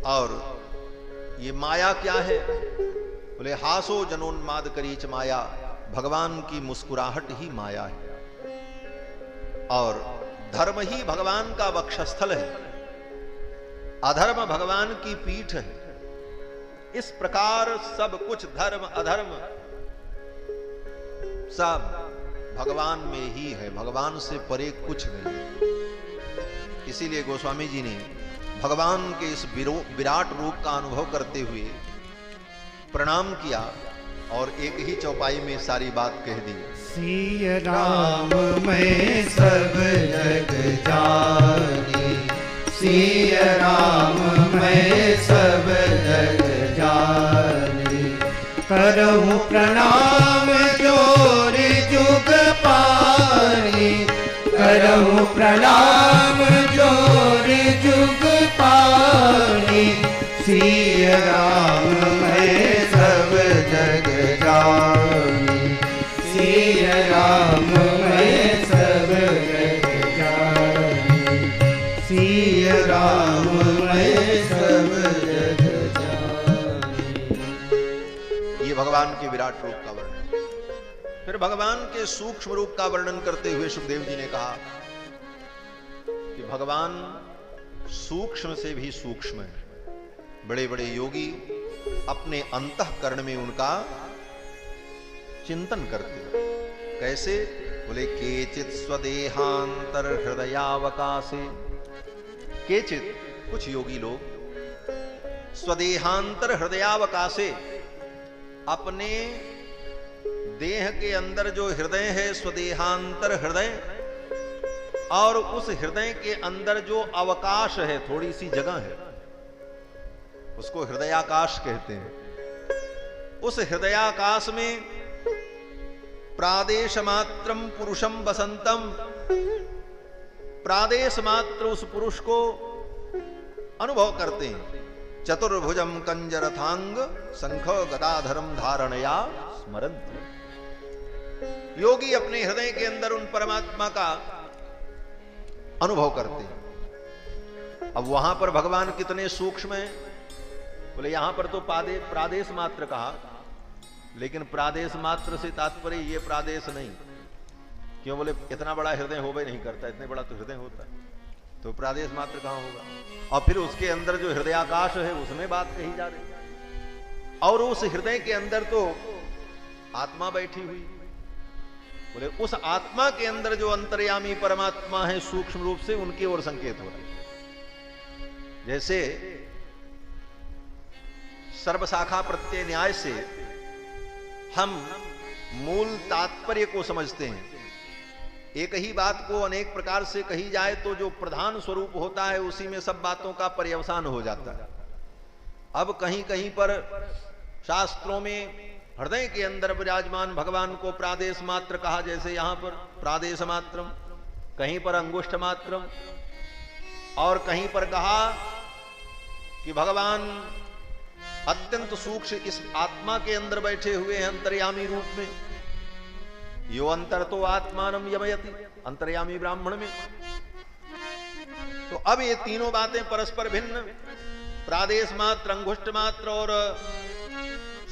और ये माया क्या है? बोले हासो जनोन्माद करीच माया, भगवान की मुस्कुराहट ही माया है और धर्म ही भगवान का वक्षस्थल है, अधर्म भगवान की पीठ है। इस प्रकार सब कुछ धर्म अधर्म सब भगवान में ही है, भगवान से परे कुछ नहीं है। इसीलिए गोस्वामी जी ने भगवान के इस विराट रूप का अनुभव करते हुए प्रणाम किया और एक ही चौपाई में सारी बात कह दी। सिय राम मैं सब जग जानी, सिय राम मैं सब जग जानी, करहूँ प्रणाम जोर जुग पानी, करहूँ प्रणाम जोर जुग पानी, सिय राम मैं सब जग जानी, सिय राम मैं सब जग जानी, सिय राम मैं सब जग जानी। ये भगवान के विराट रूप का वर्णन। फिर भगवान के सूक्ष्म रूप का वर्णन करते हुए सुखदेव जी ने कहा कि भगवान सूक्ष्म से भी सूक्ष्म है। बड़े बड़े योगी अपने अंतःकरण में उनका चिंतन करते हैं। कैसे? बोले केचित स्वदेहांतर हृदयावकाशे, केचित कुछ योगी लोग स्वदेहांतर हृदयावकाशे, अपने देह के अंदर जो हृदय है, स्वदेहांतर हृदय, और उस हृदय के अंदर जो अवकाश है, थोड़ी सी जगह है, उसको हृदयाकाश कहते हैं। उस हृदयाकाश में प्रादेश मात्रम पुरुषम बसंतम, प्रादेश मात्र उस पुरुष को अनुभव करते हैं। चतुर्भुजम कंजरथांग शंख गदाधरम धारणया स्मरन्ति। योगी अपने हृदय के अंदर उन परमात्मा का अनुभव करते हैं। अब वहां पर भगवान कितने सूक्ष्म हैं? बोले यहां पर तो प्रादेश मात्र कहा, लेकिन प्रादेश मात्र से तात्पर्य ये प्रादेश नहीं। क्यों? बोले इतना बड़ा हृदय होवे नहीं करता, इतने बड़ा तो हृदय होता है, तो प्रादेश मात्र कहां होगा? और फिर उसके अंदर जो हृदयाकाश है उसमें बात कही जा रही है, और उस हृदय के अंदर तो आत्मा बैठी हुई। बोले उस आत्मा के अंदर जो अंतर्यामी परमात्मा है सूक्ष्म रूप से, उनकी ओर संकेत हो रहा है। जैसे सर्वशाखा प्रत्यय न्याय से हम मूल तात्पर्य को समझते हैं। एक ही बात को अनेक प्रकार से कही जाए तो जो प्रधान स्वरूप होता है उसी में सब बातों का पर्यवसान हो जाता है। अब कहीं कहीं पर शास्त्रों में हृदय के अंदर विराजमान भगवान को प्रादेश मात्र कहा, जैसे यहां पर प्रादेश मात्रम, कहीं पर अंगुष्ठ मात्रम, और कहीं पर कहा कि भगवान अत्यंत सूक्ष्म इस आत्मा के अंदर बैठे हुए हैं अंतर्यामी रूप में। यो अंतर तो आत्मानम यमयति, अंतर्यामी ब्राह्मण में। तो अब ये तीनों बातें परस्पर भिन्न, प्रादेश मात्र, अंगुष्ठ मात्र और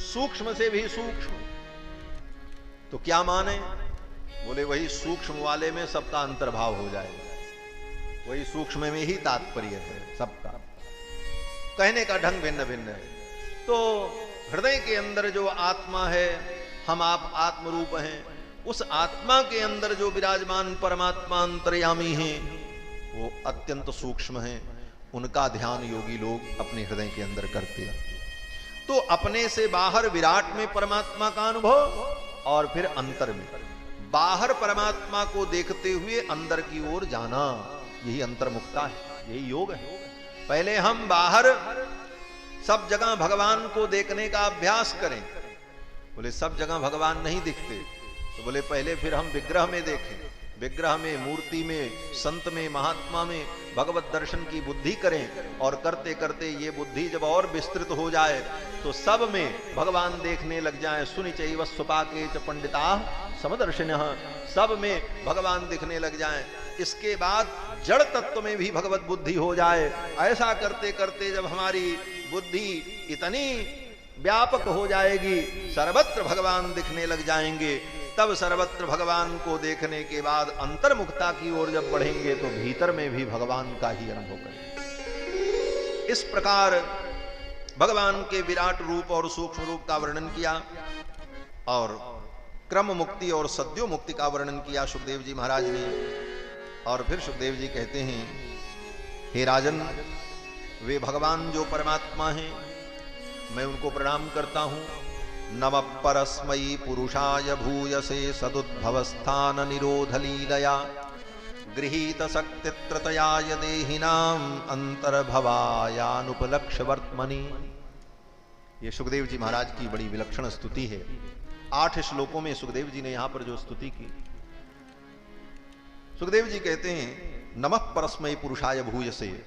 सूक्ष्म से भी सूक्ष्म, तो क्या माने? बोले वही सूक्ष्म वाले में सबका अंतर्भाव हो जाएगा, वही सूक्ष्म में ही तात्पर्य है सबका। कहने का ढंग भिन्न भिन्न है। तो हृदय के अंदर जो आत्मा है, हम आप आत्म रूप हैं, उस आत्मा के अंदर जो विराजमान परमात्मा अंतर्यामी हैं, वो अत्यंत सूक्ष्म हैं। उनका ध्यान योगी लोग अपने हृदय के अंदर करते हैं। तो अपने से बाहर विराट में परमात्मा का अनुभव, और फिर अंतर में बाहर परमात्मा को देखते हुए अंदर की ओर जाना, यही अंतर्मुक्ता है, यही योग है। पहले हम बाहर सब जगह भगवान को देखने का अभ्यास करें। बोले सब जगह भगवान नहीं दिखते, तो बोले पहले फिर हम विग्रह में देखें, विग्रह में, मूर्ति में, संत में, महात्मा में भगवत दर्शन की बुद्धि करें और करते करते ये बुद्धि जब और विस्तृत हो जाए तो सब में भगवान देखने लग जाएं। सुनि चैव स्वपाके च पंडिता समदर्शिनः, सब में भगवान दिखने लग जाएं। इसके बाद जड़ तत्व में भी भगवत बुद्धि हो जाए। ऐसा करते करते जब हमारी बुद्धि इतनी व्यापक हो जाएगी, सर्वत्र भगवान दिखने लग जाएंगे, तब सर्वत्र भगवान को देखने के बाद अंतर्मुखता की ओर जब बढ़ेंगे तो भीतर में भी भगवान का ही अनुभव करेंगे। इस प्रकार भगवान के विराट रूप और सूक्ष्म रूप का वर्णन किया और क्रम मुक्ति और सद्यो मुक्ति का वर्णन किया सुखदेव जी महाराज ने। और फिर सुखदेव जी कहते हैं, हे राजन, वे भगवान जो परमात्मा हैं, मैं उनको प्रणाम करता हूं। नमः परस्मै पुरुषाय भूयसे सदुद्भवस्थान निरोध लीलया गृहीत शक्तित्रतयाय देहिनाम अंतर्भवायानुपलक्ष्य वर्त्मनि। ये सुखदेव जी महाराज की बड़ी विलक्षण स्तुति है। 8 श्लोकों में सुखदेव जी ने यहां पर जो स्तुति की। सुखदेव जी कहते हैं, नमः परस्मै पुरुषाय भूयसे,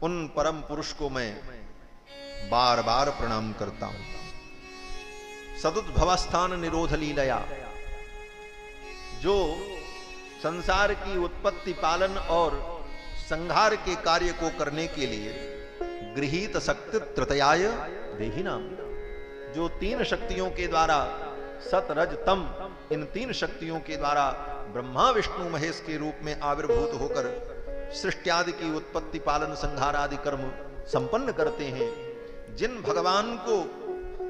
उन परम पुरुष को मैं बार बार प्रणाम करता हूं। सदुद्भवस्थान निरोध लीलया, जो संसार की उत्पत्ति, पालन और संहार के कार्य को करने के लिए गृहीत शक्ति त्रतयाय देहिनाम, जो 3 शक्तियों के द्वारा, सत रज तम, इन 3 शक्तियों के द्वारा ब्रह्मा विष्णु महेश के रूप में आविर्भूत होकर सृष्टि आदि की उत्पत्ति, पालन, संहार आदि कर्म संपन्न करते हैं, जिन भगवान को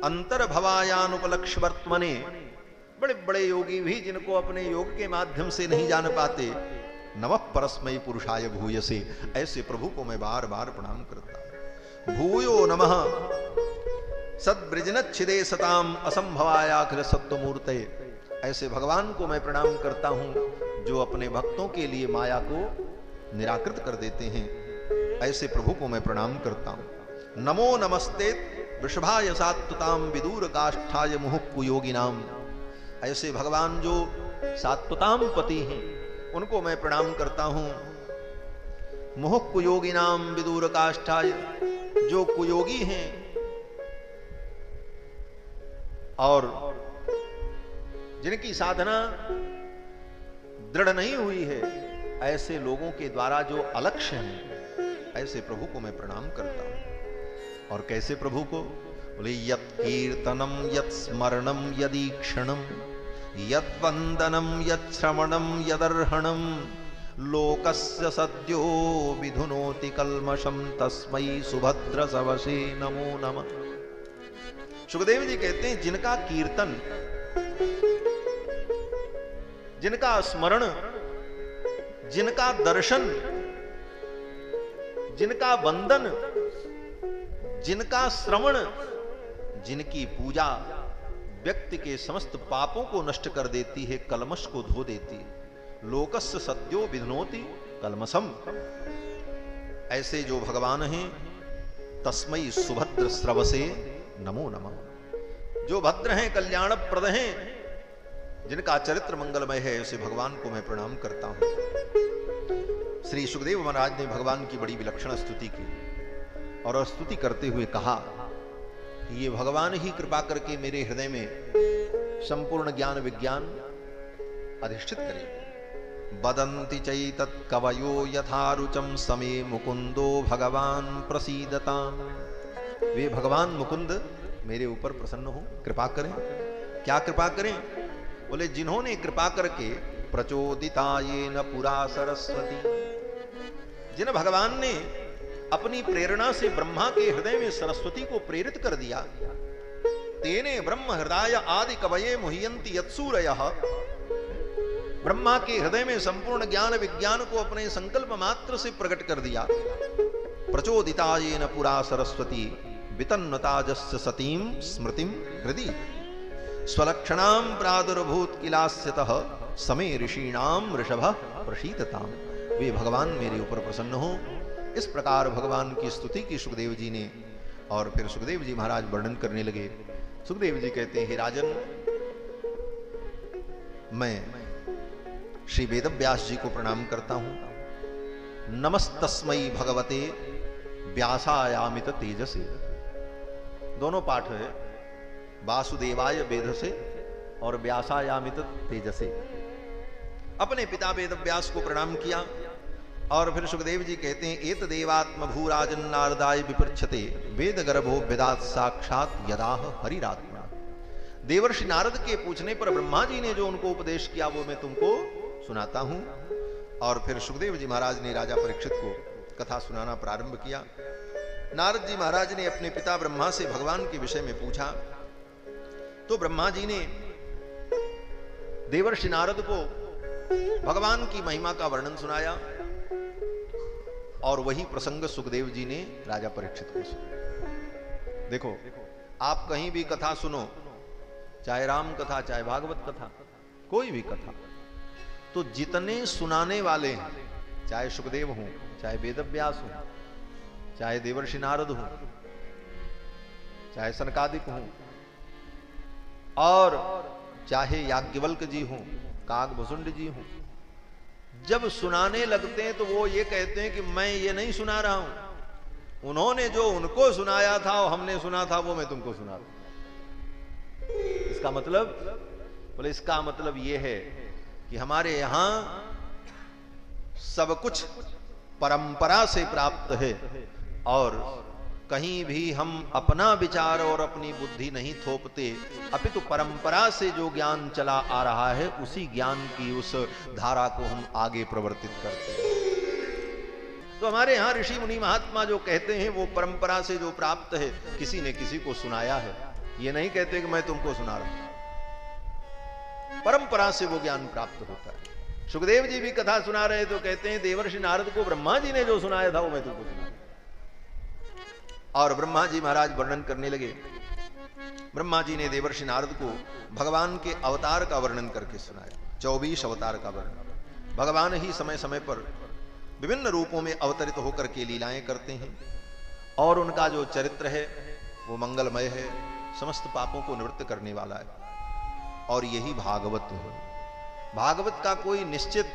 अंतर्भवायानुपलक्ष्य वर्त्मने, बड़े बड़े योगी भी जिनको अपने योग के माध्यम से नहीं जान पाते, नमः परस्मै पुरुषाय भूयसे, ऐसे प्रभु को मैं बार बार प्रणाम करता हूं। भूयो नमः सद्वृजनच्छिदे सताम असंभवायाखिल सत्वमूर्ते, ऐसे भगवान को मैं प्रणाम करता हूं जो अपने भक्तों के लिए माया को निराकृत कर देते हैं, ऐसे प्रभु को मैं प्रणाम करता हूं। नमो नमस्ते वृषभाय सात्वताम विदूर काष्ठाय मुहुक्कु योगिनाम, ऐसे भगवान जो सात्वताम पति हैं उनको मैं प्रणाम करता हूं। मुहुक्कु योगिनाम विदूर काष्ठाय, जो कुयोगी हैं और जिनकी साधना दृढ़ नहीं हुई है, ऐसे लोगों के द्वारा जो अलक्ष्य हैं, ऐसे प्रभु को मैं प्रणाम करता हूं। और कैसे प्रभु को? बोले, यत् कीर्तनम यत् स्मरणम यदीक्षणम यत् वंदनम यत् श्रवणम यदर्हणम लोकस्य सद्यो विधुनोति कल्मषम तस्मै सुभद्र सवसे नमो नमः। सुखदेव जी कहते हैं, जिनका कीर्तन, जिनका स्मरण, जिनका दर्शन, जिनका वंदन, जिनका श्रवण, जिनकी पूजा व्यक्ति के समस्त पापों को नष्ट कर देती है, कलमश को धो देती है। लोकस्य सद्यो विधुनोति कलमशम, ऐसे जो भगवान हैं, तस्मै सुभद्र स्रवसे नमो नमः, जो भद्र हैं, कल्याणप्रद हैं, जिनका चरित्र मंगलमय है, ऐसे भगवान को मैं प्रणाम करता हूं। श्री सुखदेव महाराज ने भगवान की बड़ी विलक्षण स्तुति की और स्तुति करते हुए कहा, ये भगवान ही कृपा करके मेरे हृदय में संपूर्ण ज्ञान विज्ञान अधिष्ठित करे। बदंति चैतत् कवयो यथा रुचम समे मुकुंदो भगवान प्रसीदताम, वे भगवान मुकुंद मेरे ऊपर प्रसन्न हो, कृपा करें। क्या कृपा करें? बोले, जिन्होंने कृपा करके प्रचोदितायेन पुरा सरस्वती, जिन भगवान ने अपनी प्रेरणा से ब्रह्मा के हृदय में सरस्वती को प्रेरित कर दिया, तेने ब्रह्म हृदय आदि कवये मुह्यन्ति यत्सूरयः, ब्रह्मा के हृदय में संपूर्ण ज्ञान विज्ञान को अपने संकल्प मात्र से प्रकट कर दिया। प्रचोदितायेन पुरा सरस्वती वितन्नताजस्य सतीम स्मृतिम हृदि स्वलक्षणाम प्रादुर्भूत किलास्यतः समे ऋषीणाम ऋषभः प्रशीतताम, वे भगवान मेरे ऊपर प्रसन्न हो। इस प्रकार भगवान की स्तुति की सुखदेव जी ने, और फिर सुखदेव जी महाराज वर्णन करने लगे। सुखदेव जी कहते हैं, हे राजन, मैं श्री वेदव्यास जी को प्रणाम करता हूं। नमस्तस्मै भगवते व्यासायामित तेजसे। दोनों पाठ है, वासुदेवाय वेधसे और व्यासायामित तेजसे। अपने पिता वेदव्यास को प्रणाम किया और फिर सुखदेव जी कहते हैं, एत देवात्म भूराजन नारदाय विपृच्छते वेद गर्भो वेदात साक्षात यदाह हरिरात्मा। देवर्षि नारद के पूछने पर ब्रह्मा जी ने जो उनको उपदेश किया वो मैं तुमको सुनाता हूं। और फिर सुखदेव जी महाराज ने राजा परीक्षित को कथा सुनाना प्रारंभ किया। नारद जी महाराज ने अपने पिता ब्रह्मा से भगवान के विषय में पूछा तो ब्रह्मा जी ने देवर्षि नारद को भगवान की महिमा का वर्णन सुनाया और वही प्रसंग सुखदेव जी ने राजा परीक्षित को सुनाया। देखो, आप कहीं भी कथा सुनो, चाहे राम कथा, चाहे भागवत कथा, कोई भी कथा, तो जितने सुनाने वाले हैं, चाहे सुखदेव हों, चाहे वेदव्यास हों, चाहे देवर्षि नारद हों, चाहे सनकादिक हों, और चाहे याज्ञवल्क्य जी हों, काकभुसुंड जी हों, जब सुनाने लगते हैं तो वो ये कहते हैं कि मैं ये नहीं सुना रहा हूं, उन्होंने जो उनको सुनाया था और हमने सुना था वो मैं तुमको सुना रहा हूं। इसका मतलब, बोले इसका मतलब ये है कि हमारे यहां सब कुछ परंपरा से प्राप्त है और कहीं भी हम अपना विचार और अपनी बुद्धि नहीं थोपते, अपितु परंपरा से जो ज्ञान चला आ रहा है उसी ज्ञान की उस धारा को हम आगे प्रवर्तित करते हैं। तो हमारे यहां ऋषि मुनि महात्मा जो कहते हैं वो परंपरा से जो प्राप्त है, किसी ने किसी को सुनाया है, ये नहीं कहते कि मैं तुमको सुना रहा हूं। परंपरा से वो ज्ञान प्राप्त होता है। सुखदेव जी भी कथा सुना रहे तो कहते हैं देवर्षि नारद को ब्रह्मा जी ने जो सुनाया था वो मैं तुमको सुना। और ब्रह्मा जी महाराज वर्णन करने लगे। ब्रह्मा जी ने देवर्षि नारद को भगवान के अवतार का वर्णन करके सुनाया। 24 अवतार का वर्णन। भगवान ही समय समय पर विभिन्न रूपों में अवतरित होकर के लीलाएं करते हैं और उनका जो चरित्र है वो मंगलमय है, समस्त पापों को निवृत्त करने वाला है। और यही भागवत है। भागवत का कोई निश्चित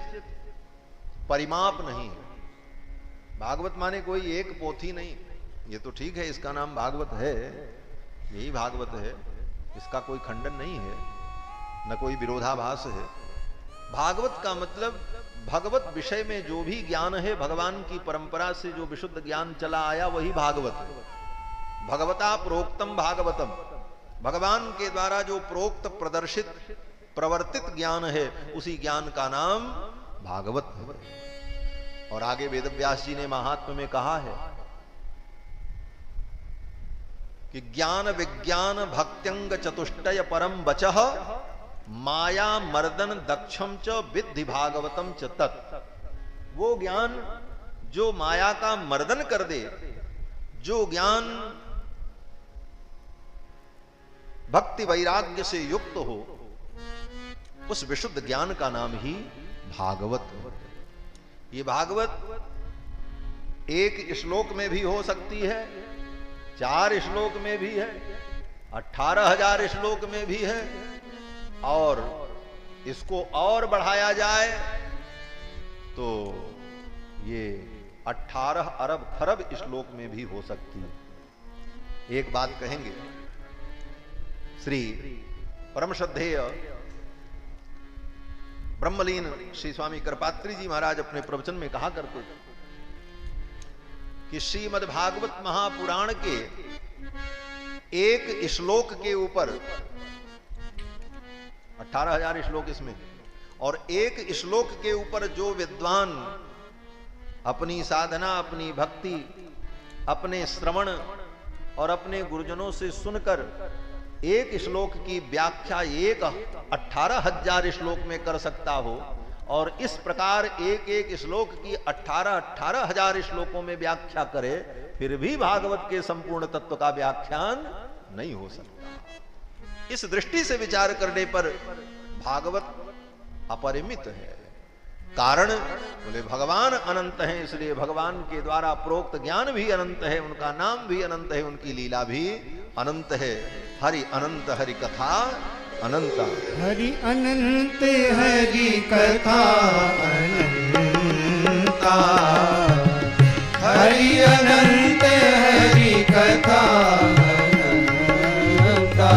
परिमाप नहीं है। भागवत माने कोई एक पोथी नहीं, ये तो ठीक है, इसका नाम भागवत है, यही भागवत है, इसका कोई खंडन नहीं है, न कोई विरोधाभास है। भागवत का मतलब भगवत विषय में जो भी ज्ञान है, भगवान की परंपरा से जो विशुद्ध ज्ञान चला आया वही भागवत है। भगवता प्रोक्तम भागवतम, भगवान के द्वारा जो प्रोक्त प्रदर्शित प्रवर्तित ज्ञान है उसी ज्ञान का नाम भागवत है। और आगे वेदव्यास जी ने महात्म्य में कहा है कि ज्ञान विज्ञान भक्त्यंग चतुष्टय परम वचः माया मर्दन दक्षम च विद्धि भागवतम च तत्। वो ज्ञान जो माया का मर्दन कर दे, जो ज्ञान भक्ति वैराग्य से युक्त हो, उस विशुद्ध ज्ञान का नाम ही भागवत है। ये भागवत एक श्लोक में भी हो सकती है, 4 श्लोक में भी है, 18,000 श्लोक में भी है, और इसको और बढ़ाया जाए तो ये 18 अरब खरब श्लोक में भी हो सकती है। एक बात कहेंगे, श्री परम श्रद्धेय ब्रह्मलीन श्री स्वामी कृपात्री जी महाराज अपने प्रवचन में कहा करते थे कि श्रीमद् भागवत महापुराण के एक श्लोक के ऊपर 18,000 श्लोक इसमें, और एक श्लोक के ऊपर जो विद्वान अपनी साधना, अपनी भक्ति, अपने श्रवण और अपने गुरुजनों से सुनकर एक श्लोक की व्याख्या एक 18,000 श्लोक में कर सकता हो, और इस प्रकार एक एक श्लोक की 18,000 श्लोकों में व्याख्या करे, फिर भी भागवत के संपूर्ण तत्व का व्याख्यान नहीं हो सकता। इस दृष्टि से विचार करने पर भागवत अपरिमित है। कारण बोले भगवान अनंत हैं, इसलिए भगवान के द्वारा प्रोक्त ज्ञान भी अनंत है, उनका नाम भी अनंत है, उनकी लीला भी अनंत है। हरि अनंत हरि कथा अनंता। हरि अनंत हरि कथा अनंता, हरि अनंत हरि कथा अनंता,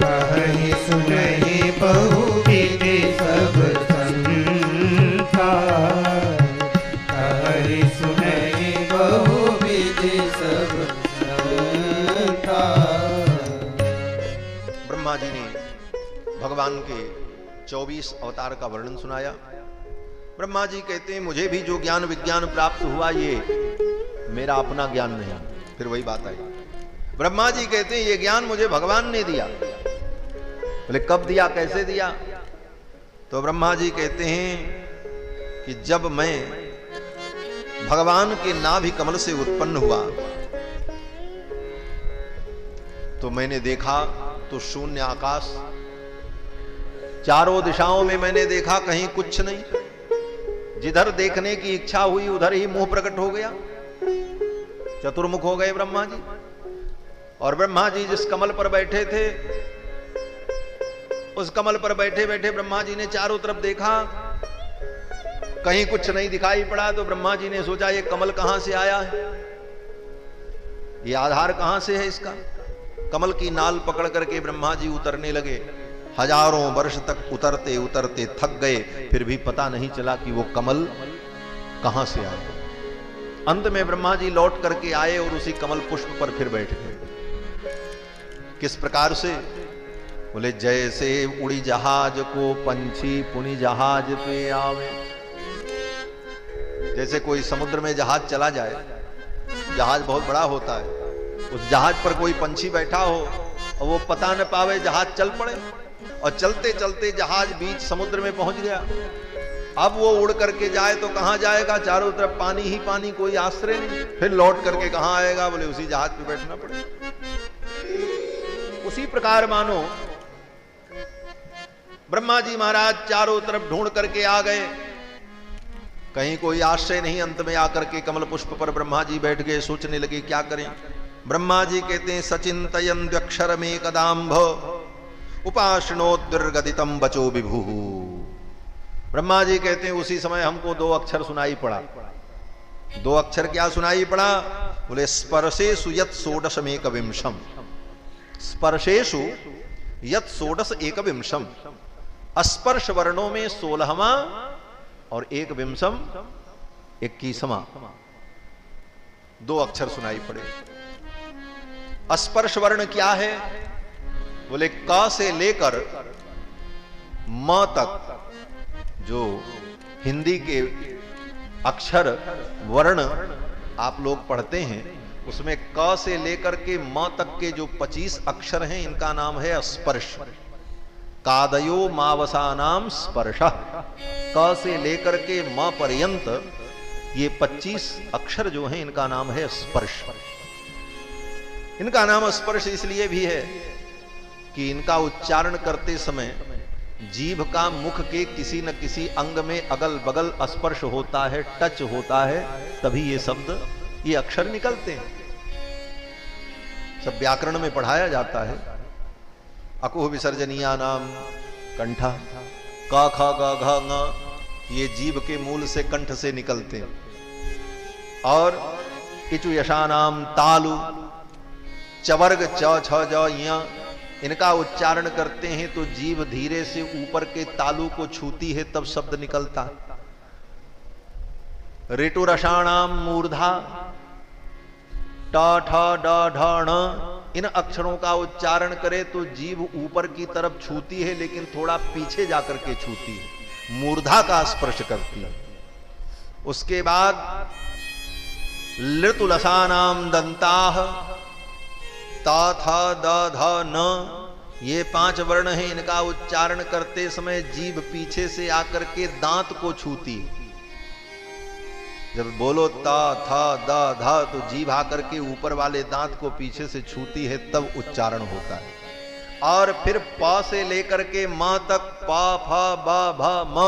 कहि सुनहि बहुविध सब संता, कहि सुनहि बहुविध सब संता। ब्रह्मा जी ने भगवान के 24 अवतार का वर्णन सुनाया। ब्रह्मा जी कहते हैं मुझे भी जो ज्ञान विज्ञान प्राप्त हुआ ये मेरा अपना ज्ञान नहीं। फिर वही बात आई, ब्रह्मा जी कहते हैं ये ज्ञान मुझे भगवान ने दिया। बोले कब दिया, कैसे दिया? तो ब्रह्मा जी कहते हैं कि जब मैं भगवान के नाभि कमल से उत्पन्न हुआ तो मैंने देखा तो शून्य आकाश, चारों दिशाओं में मैंने देखा कहीं कुछ नहीं। जिधर देखने की इच्छा हुई उधर ही मुंह प्रकट हो गया, चतुर्मुख हो गए ब्रह्मा जी। और ब्रह्मा जी जिस कमल पर बैठे थे उस कमल पर बैठे बैठे ब्रह्मा जी ने चारों तरफ देखा, कहीं कुछ नहीं दिखाई पड़ा। तो ब्रह्मा जी ने सोचा ये कमल कहां से आया है, ये आधार कहां से है इसका। कमल की नाल पकड़ करके ब्रह्मा जी उतरने लगे। हजारों वर्ष तक उतरते उतरते थक गए, फिर भी पता नहीं चला कि वो कमल कहां से आया। अंत में ब्रह्मा जी लौट करके आए और उसी कमल पुष्प पर फिर बैठ गए। किस प्रकार से? बोले जैसे उड़ी जहाज को पंछी पुनि जहाज पे आवे। जैसे कोई समुद्र में जहाज चला जाए, जहाज बहुत बड़ा होता है, उस जहाज पर कोई पंछी बैठा हो और वो पता न पावे जहाज चल पड़े, और चलते चलते जहाज बीच समुद्र में पहुंच गया। अब वो उड़ करके जाए तो कहां जाएगा, चारों तरफ पानी ही पानी, कोई आश्रय नहीं। फिर लौट करके कहां आएगा? बोले उसी जहाज पे बैठना पड़ेगा। उसी प्रकार मानो ब्रह्मा जी महाराज चारों तरफ ढूंढ करके आ गए, कहीं कोई आश्रय नहीं। अंत में आकर के कमल पुष्प पर ब्रह्मा जी बैठ गए, सोचने लगे क्या करें। ब्रह्मा जी कहते हैं सचिंतयन् द्व्यक्षरमें कदाम्भ उपासनोद्दुर्गदितम बचो विभु। ब्रह्मा जी कहते हैं उसी समय हमको दो अक्षर सुनाई पड़ा। दो अक्षर क्या सुनाई पड़ा? बोले स्पर्शेषु यत् षोडश एकविंशम, स्पर्शेषु यत् षोडश एकविंशम। स्पर्श वर्णों में 16वां और एकविंशम 21वां, दो अक्षर सुनाई पड़े। स्पर्श वर्ण क्या है? बोले क से लेकर म तक जो हिंदी के अक्षर वर्ण आप लोग पढ़ते हैं, उसमें क से लेकर के म तक के जो 25 अक्षर हैं इनका नाम है स्पर्श। कादयो मावसानाम स्पर्श। क से लेकर के म पर्यंत ये 25 अक्षर जो हैं इनका नाम है स्पर्श। इनका नाम स्पर्श इसलिए भी है कि इनका उच्चारण करते समय जीभ का मुख के किसी न किसी अंग में अगल बगल स्पर्श होता है, टच होता है, तभी ये शब्द, ये अक्षर निकलते हैं। सब व्याकरण में पढ़ाया जाता है। अकुह विसर्जनीया नाम कंठा, का खा गा घा ङ, ये जीभ के मूल से कंठ से निकलते हैं। और इचु यशानाम तालु, चवर्ग च छ ज य, इनका उच्चारण करते हैं तो जीभ धीरे से ऊपर के तालु को छूती है, तब शब्द निकलता है। ऋटुरषाणाम मूर्धा, ट ठ ड ढ ण, इन अक्षरों का उच्चारण करे तो जीभ ऊपर की तरफ छूती है, लेकिन थोड़ा पीछे जाकर के छूती है, मूर्धा का स्पर्श करती है। उसके बाद लृतुलसानाम दंताः, ता था द ध न, ये 5 वर्ण हैं, इनका उच्चारण करते समय जीभ पीछे से आकर के दांत को छूती है। जब बोलो ता था द ध तो जीभ आकर के ऊपर वाले दांत को पीछे से छूती है, तब उच्चारण होता है। और फिर प से लेकर के म तक प फ ब भ म,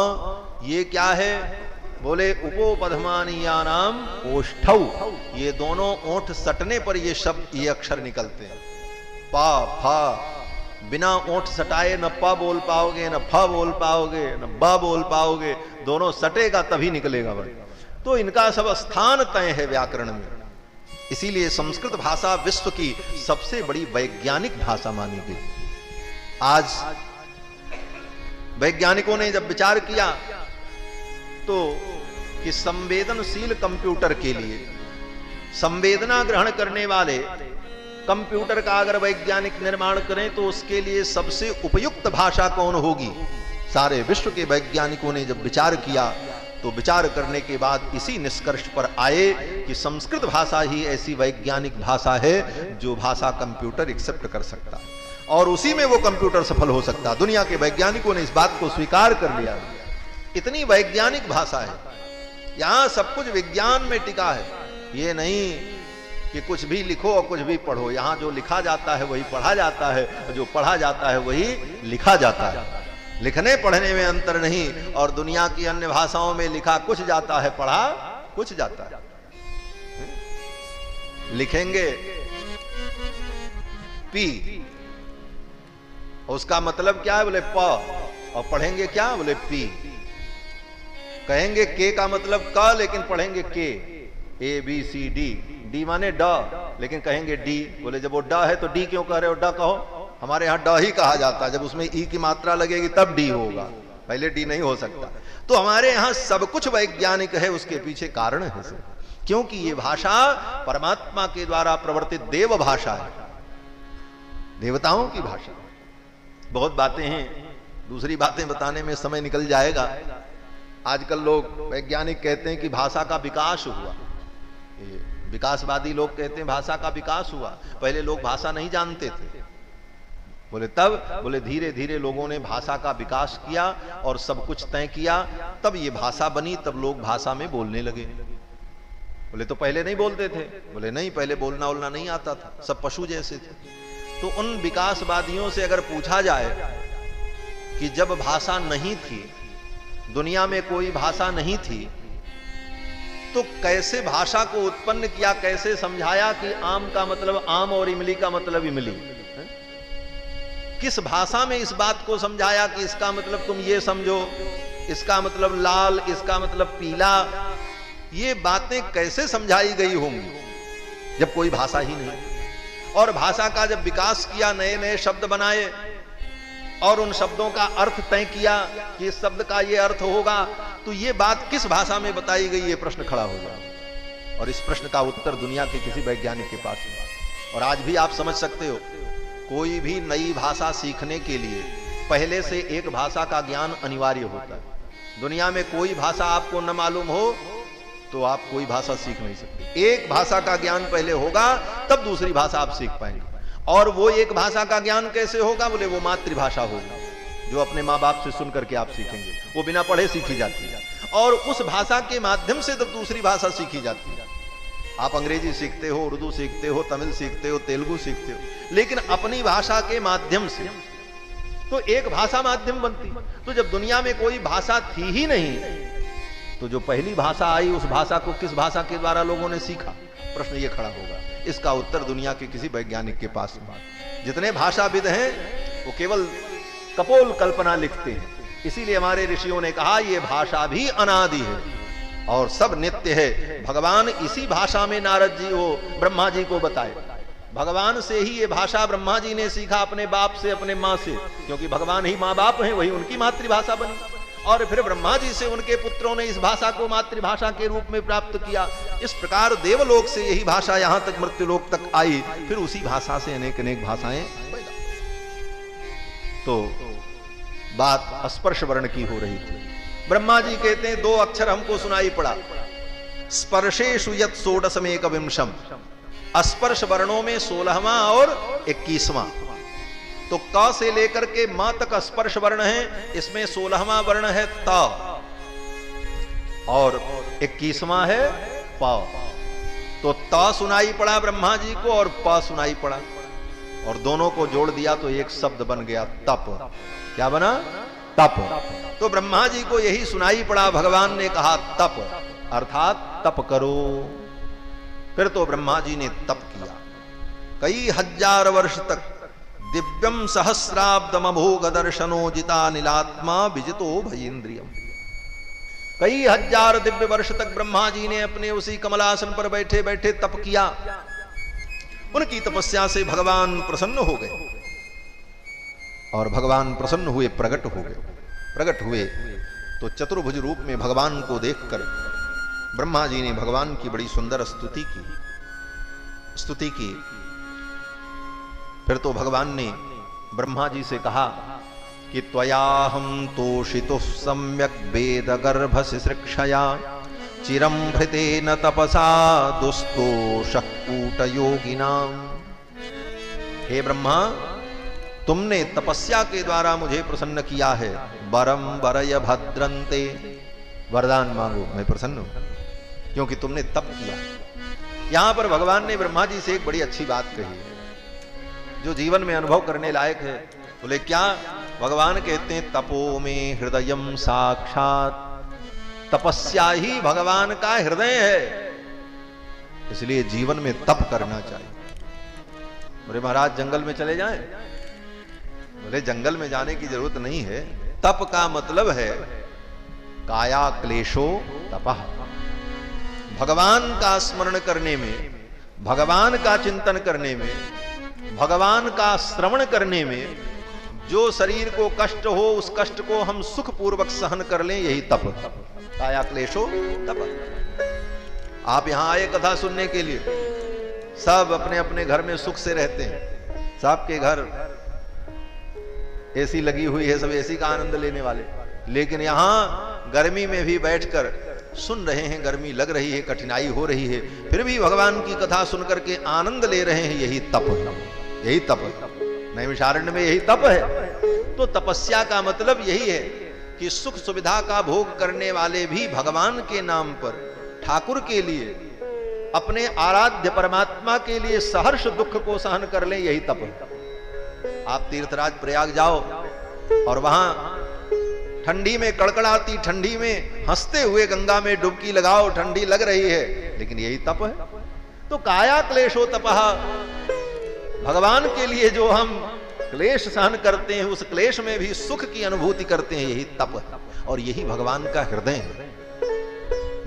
ये क्या है? बोले उपोपधमानीया नाम ओष्ठौ, ये दोनों ओंठ सटने पर ये शब्द, ये अक्षर निकलते हैं। प फ बिना ओंठ सटाए न प बोल पाओगे, न फ बोल पाओगे, न ब बोल पाओगे, दोनों सटेगा तभी निकलेगा वर्ड। तो इनका सब स्थान तय है व्याकरण में। इसीलिए संस्कृत भाषा विश्व की सबसे बड़ी वैज्ञानिक भाषा मानी गई। आज वैज्ञानिकों ने जब विचार किया तो कि संवेदनशील कंप्यूटर के लिए, संवेदना ग्रहण करने वाले कंप्यूटर का अगर वैज्ञानिक निर्माण करें तो उसके लिए सबसे उपयुक्त भाषा कौन होगी। सारे विश्व के वैज्ञानिकों ने जब विचार किया तो विचार करने के बाद इसी निष्कर्ष पर आए कि संस्कृत भाषा ही ऐसी वैज्ञानिक भाषा है जो भाषा कंप्यूटर एक्सेप्ट कर सकता है और उसी में वो कंप्यूटर सफल हो सकता है। दुनिया के वैज्ञानिकों ने इस बात को स्वीकार कर लिया। इतनी वैज्ञानिक भाषा है, यहां सब कुछ विज्ञान में टिका है। ये नहीं कि कुछ भी लिखो और कुछ भी पढ़ो, यहां जो लिखा जाता है वही पढ़ा जाता है, जो पढ़ा जाता है वही लिखा जाता है। लिखने पढ़ने में अंतर नहीं, और दुनिया की अन्य भाषाओं में लिखा कुछ जाता है, पढ़ा कुछ जाता है। लिखेंगे पी, उसका मतलब क्या है, बोले प, और पढ़ेंगे क्या, बोले पी। कहेंगे के का मतलब क, लेकिन पढ़ेंगे के, A B C D, D माने ड, लेकिन कहेंगे डी। बोले जब वो ड है तो डी क्यों कह रहे हो, ड कहो। हमारे यहां ड ही कहा जाता है, जब उसमें ई की मात्रा लगेगी तब डी होगा, पहले डी नहीं हो सकता। तो हमारे यहां सब कुछ वैज्ञानिक है, उसके पीछे कारण है सर, क्योंकि ये भाषा परमात्मा के द्वारा प्रवर्तित देव भाषा है, देवताओं की भाषा। बहुत बातें हैं, दूसरी बातें बताने में समय निकल जाएगा। आजकल लोग वैज्ञानिक कहते हैं कि भाषा का विकास हुआ, विकासवादी लोग कहते हैं भाषा का विकास हुआ। पहले लोग भाषा नहीं जानते थे, बोले तब, बोले धीरे धीरे लोगों ने भाषा का विकास किया और सब कुछ तय किया, तब ये भाषा बनी, तब लोग भाषा में बोलने लगे। बोले तो पहले नहीं बोलते थे, बोले नहीं, पहले बोलना बोलना नहीं आता था, सब पशु जैसे थे। तो उन विकासवादियों से अगर पूछा जाए कि जब भाषा नहीं थी, दुनिया में कोई भाषा नहीं थी, तो कैसे भाषा को उत्पन्न किया, कैसे समझाया कि आम का मतलब आम और इमली का मतलब इमली, किस भाषा में इस बात को समझाया कि इसका मतलब तुम ये समझो, इसका मतलब लाल, इसका मतलब पीला, ये बातें कैसे समझाई गई होंगी जब कोई भाषा ही नहीं। और भाषा का जब विकास किया, नए नए शब्द बनाए और उन शब्दों का अर्थ तय किया कि इस शब्द का ये अर्थ होगा, तो ये बात किस भाषा में बताई गई, ये प्रश्न खड़ा होगा। और इस प्रश्न का उत्तर दुनिया के किसी वैज्ञानिक के पास नहीं। और आज भी आप समझ सकते हो, कोई भी नई भाषा सीखने के लिए पहले से एक भाषा का ज्ञान अनिवार्य होता है। दुनिया में कोई भाषा आपको न मालूम हो तो आप कोई भाषा सीख नहीं सकते। एक भाषा का ज्ञान पहले होगा, तब दूसरी भाषा आप सीख पाएंगे। और वो एक भाषा का ज्ञान कैसे होगा, बोले वो मातृभाषा होगी, जो अपने माँ बाप से सुन करके आप सीखेंगे, वो बिना पढ़े सीखी जाती है। और उस भाषा के माध्यम से तब दूसरी भाषा सीखी जाती है। आप अंग्रेजी सीखते हो, उर्दू सीखते हो, तमिल सीखते हो, तेलुगु सीखते हो, लेकिन अपनी भाषा के माध्यम से, तो एक भाषा माध्यम बनती। तो जब दुनिया में कोई भाषा थी ही नहीं, तो जो पहली भाषा आई उस भाषा को किस भाषा के द्वारा लोगों ने सीखा, प्रश्न ये खड़ा होगा। इसका उत्तर दुनिया के किसी वैज्ञानिक के पास नहीं। जितने भाषाविद हैं वो केवल कपोल कल्पना लिखते हैं। इसीलिए हमारे ऋषियों ने कहा ये भाषा भी अनादि है और सब नित्य है। भगवान इसी भाषा में नारद जी वो ब्रह्मा जी को बताए। भगवान से ही ये भाषा ब्रह्मा जी ने सीखा, अपने बाप से, अपने माँ से, क्योंकि भगवान ही माँ बाप हैं, वही उनकी मातृभाषा बनी। और फिर ब्रह्मा जी से उनके पुत्रों ने इस भाषा को मातृभाषा के रूप में प्राप्त किया। इस प्रकार देवलोक से यही भाषा यहां तक मृत्युलोक तक आई, फिर उसी भाषा से अनेक अनेक भाषाएं पैदा। तो बात स्पर्श वर्ण की हो रही थी। ब्रह्मा जी कहते हैं दो अक्षर हमको सुनाई पड़ा, स्पर्शेषु यत् षोडशमेक विंशम। स्पर्श वर्णों में 16वां और 21वां। तो क से लेकर के म तक स्पर्श वर्ण है, इसमें 16वां वर्ण है त और 21वां है प। तो त सुनाई पड़ा ब्रह्मा जी को और प सुनाई पड़ा, और दोनों को जोड़ दिया तो एक शब्द बन गया तप। क्या बना? तप। तो ब्रह्मा जी को यही सुनाई पड़ा, भगवान ने कहा तप, अर्थात तप करो। फिर तो ब्रह्मा जी ने तप किया, कई हजार वर्ष तक दिव्यम सहस्राब्दमभोग दर्शनोजिता नीलात्मा विजितो भयेन्द्रियम। कई हजार दिव्य वर्ष तक ब्रह्मा जी ने अपने उसी कमलासन पर बैठे बैठे तप किया। उनकी तपस्या से भगवान प्रसन्न हो गए और भगवान प्रसन्न हुए, प्रकट हो गए। प्रकट हुए तो चतुर्भुज रूप में भगवान को देखकर ब्रह्मा जी ने भगवान की बड़ी सुंदर स्तुति की। फिर तो भगवान ने ब्रह्मा जी से कहा कि त्वयाहं तोषितुः सम्यक् वेदगर्भ शिश्रिक्षया चिरं भृतेन तपसा दुस्तोषः कूटयोगिनाम्। हे ब्रह्मा, तुमने तपस्या के द्वारा मुझे प्रसन्न किया है। वरम वरय भद्रन्ते, वरदान मांगो, मैं प्रसन्न हूं क्योंकि तुमने तप किया। यहां पर भगवान ने ब्रह्मा जी से एक बड़ी अच्छी बात कही है जो जीवन में अनुभव करने लायक है। बोले क्या? भगवान कहते हैं तपो में हृदयम साक्षात, तपस्या ही भगवान का हृदय है, इसलिए जीवन में तप करना चाहिए। बोले महाराज जंगल में चले जाएं? बोले जंगल में जाने की जरूरत नहीं है। तप का मतलब है काया क्लेशो तपः। भगवान का स्मरण करने में, भगवान का चिंतन करने में, भगवान का श्रवण करने में जो शरीर को कष्ट हो उस कष्ट को हम सुख पूर्वक सहन कर लें, यही तप। काया क्लेशो तप। आप यहां आए कथा सुनने के लिए, सब अपने अपने घर में सुख से रहते हैं, सबके घर एसी लगी हुई है, सब एसी का आनंद लेने वाले, लेकिन यहां गर्मी में भी बैठकर सुन रहे हैं, गर्मी लग रही है, कठिनाई हो रही है, फिर भी भगवान की कथा सुनकर के आनंद ले रहे हैं, यही तप है। यही तप है। नैमिषारण्य में यही तप है। तो तपस्या का मतलब यही है कि सुख सुविधा का भोग करने वाले भी भगवान के नाम पर, ठाकुर के लिए, अपने आराध्य परमात्मा के लिए सहर्ष दुख को सहन कर लें, यही तप है। आप तीर्थराज प्रयाग जाओ और वहां ठंडी में, कड़कड़ाती ठंडी में हंसते हुए गंगा में डुबकी लगाओ, ठंडी लग रही है, लेकिन यही तप है। तो काया क्लेशो तपः, भगवान के लिए जो हम क्लेश सहन करते हैं, उस क्लेश में भी सुख की अनुभूति करते हैं, यही तप है। और यही भगवान का हृदय है।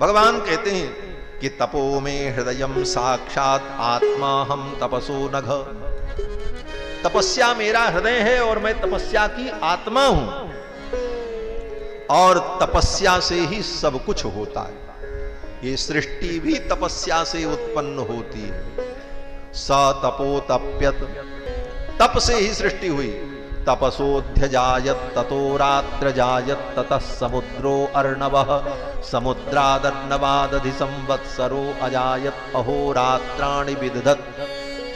भगवान कहते हैं कि तपो में हृदयम साक्षात आत्मा हम तपसो नघ। तपस्या मेरा हृदय है और मैं तपस्या की आत्मा हूं, और तपस्या से ही सब कुछ होता है। ये सृष्टि भी तपस्या से उत्पन्न होती है। स तपोतप्यत, तप से ही सृष्टि हुई। तपसोध्य जायत ततो रात्र जायत ततः समुद्रो अर्णवः समुद्रादर्णवादधि संवत्सरो अजायत अहोरात्राणि विदधत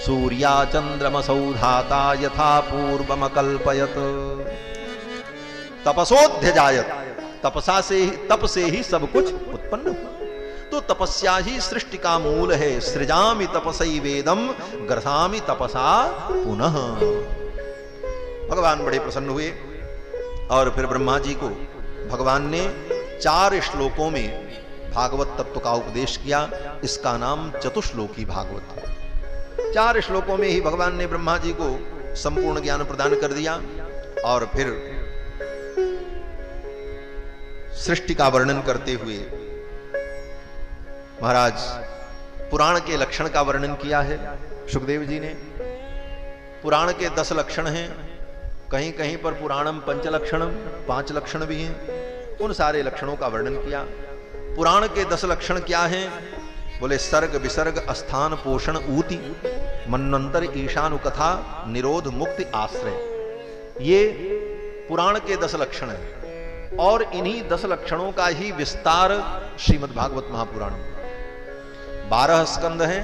सूर्या चंद्रमसौ धाता यथा पूर्वमकल्पयत। तपसोध्य जायत, तपसा से ही, तप से ही सब कुछ उत्पन्न हुआ। तो तपस्या ही सृष्टि का मूल है। सृजामि तपसै वेदम ग्रसामि तपसा पुनः। भगवान बड़े प्रसन्न हुए और फिर ब्रह्मा जी को भगवान ने 4 श्लोकों में भागवत तत्व का उपदेश किया। इसका नाम चतुश्लोकी भागवत है। 4 श्लोकों में ही भगवान ने ब्रह्मा जी को संपूर्ण ज्ञान प्रदान कर दिया और फिर सृष्टि का वर्णन करते हुए महाराज पुराण के लक्षण का वर्णन किया है। सुखदेव जी ने पुराण के 10 लक्षण हैं, कहीं कहीं पर पुराणम पंचलक्षणम, 5 लक्षण भी हैं। उन सारे लक्षणों का वर्णन किया। पुराण के 10 लक्षण क्या हैं? बोले सर्ग विसर्ग अस्थान पोषण ऊति मन्वंतर ईशानुकथा निरोध मुक्ति आश्रय। ये पुराण के 10 लक्षण हैं और इन्हीं 10 लक्षणों का ही विस्तार श्रीमद् भागवत महापुराण में 12 स्कंद हैं,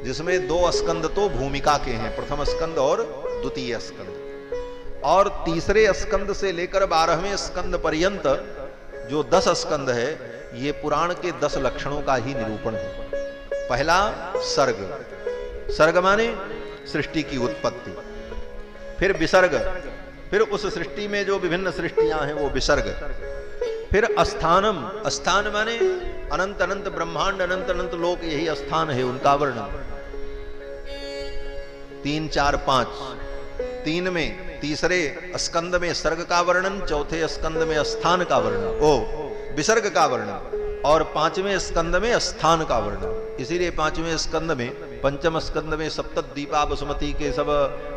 जिसमें 2 स्कंद तो भूमिका के हैं, प्रथम स्कंद और द्वितीय स्कंद, और तीसरे स्कंद से लेकर 12वें स्कंद पर्यंत जो 10 स्कंद है, ये पुराण के 10 लक्षणों का ही निरूपण है। पहला सर्ग, सर्ग माने सृष्टि की उत्पत्ति। फिर विसर्ग, फिर उस सृष्टि में जो विभिन्न सृष्टियां हैं वो विसर्ग। फिर अस्थानम, अस्थान माने अनंत अनंत ब्रह्मांड, अनंत अनंत लोक, यही अस्थान है, उनका वर्णन। 3 4 5 3 में, तीसरे स्कंद में सर्ग का वर्णन, चौथे स्कंद में स्थान का वर्णन, विसर्ग का वर्णन, और 5वें स्कंद में स्थान का वर्णन। इसीलिए 5वें स्कंद में, पंचम स्कंद में सप्तद दीपा बसुमती के सब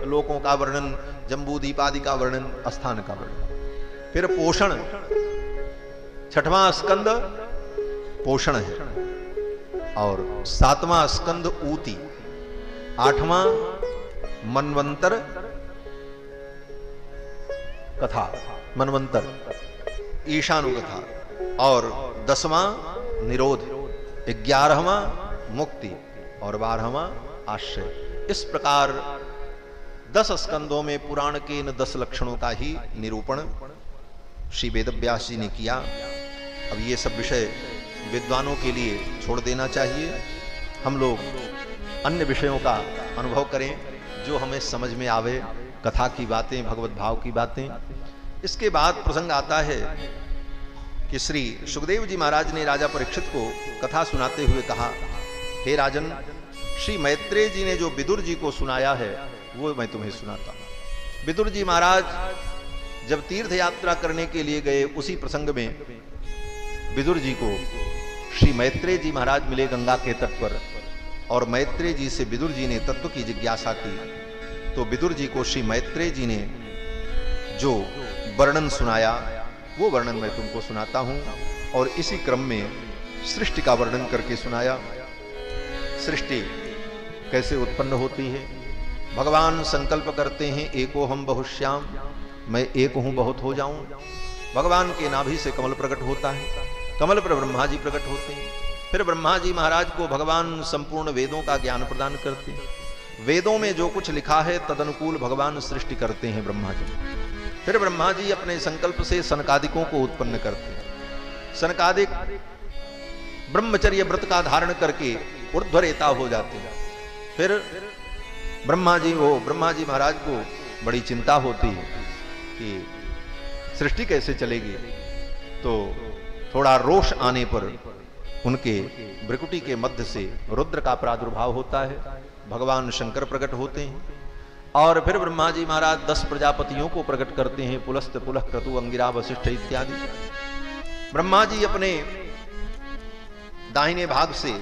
लोकों का वर्णन, जम्बू दीपादि का वर्णन, स्थान का वर्णन। फिर पोषण, 6वां स्कंद पोषण है, और 7वां स्कंद ऊती, 8वां मनवंतर कथा, मनवंतर ईशानु कथा, और 10वां निरोध, 11वां मुक्ति, और 12वां आश्रय। इस प्रकार 10 स्कंदों में पुराण के इन 10 लक्षणों का ही निरूपण श्री वेदव्यास जी ने किया। अब ये सब विषय विद्वानों के लिए छोड़ देना चाहिए, हम लोग अन्य विषयों का अनुभव करें जो हमें समझ में आवे, कथा की बातें, भगवत भाव की बातें। इसके बाद प्रसंग आता है कि श्री सुखदेव जी महाराज ने राजा परीक्षित को कथा सुनाते हुए कहा, हे राजन, श्री मैत्रेय जी ने जो विदुर जी को सुनाया है वो मैं तुम्हें सुनाता हूं। विदुर जी महाराज जब तीर्थ यात्रा करने के लिए गए, उसी प्रसंग में विदुर जी को श्री मैत्रेय जी महाराज मिले गंगा के तट पर, और मैत्रेय जी से विदुर जी ने तत्व की जिज्ञासा की। तो विदुर जी को श्री मैत्रेय जी ने जो वर्णन सुनाया वो वर्णन मैं तुमको सुनाता हूं, और इसी क्रम में सृष्टि का वर्णन करके सुनाया। सृष्टि कैसे उत्पन्न होती है। भगवान संकल्प करते हैं, एको हम बहुश्याम, मैं एक हूं बहुत हो जाऊं। भगवान के नाभि से कमल प्रकट होता है, कमल पर ब्रह्मा जी प्रकट होते हैं। फिर ब्रह्मा जी महाराज को भगवान संपूर्ण वेदों का ज्ञान प्रदान करते हैं। वेदों में जो कुछ लिखा है तदनुकूल भगवान सृष्टि करते हैं ब्रह्मा जी। फिर ब्रह्मा जी अपने संकल्प से सनकादिकों को उत्पन्न करते हैं। सनकादिक ब्रह्मचर्य व्रत का धारण करके ऊर्ध्वरेता हो जाते हैं। फिर ब्रह्मा जी महाराज को बड़ी चिंता होती है कि सृष्टि कैसे चलेगी। तो थोड़ा रोष आने पर उनके भ्रिकुटी के मध्य से रुद्र का प्रादुर्भाव होता है, भगवान शंकर प्रकट होते हैं। और फिर ब्रह्मा जी महाराज 10 प्रजापतियों को प्रकट करते हैं, पुलस्त, पुलह, क्रतु, अंगिरा, वशिष्ठ इत्यादि। ब्रह्मा जी अपने दाहिने भाग से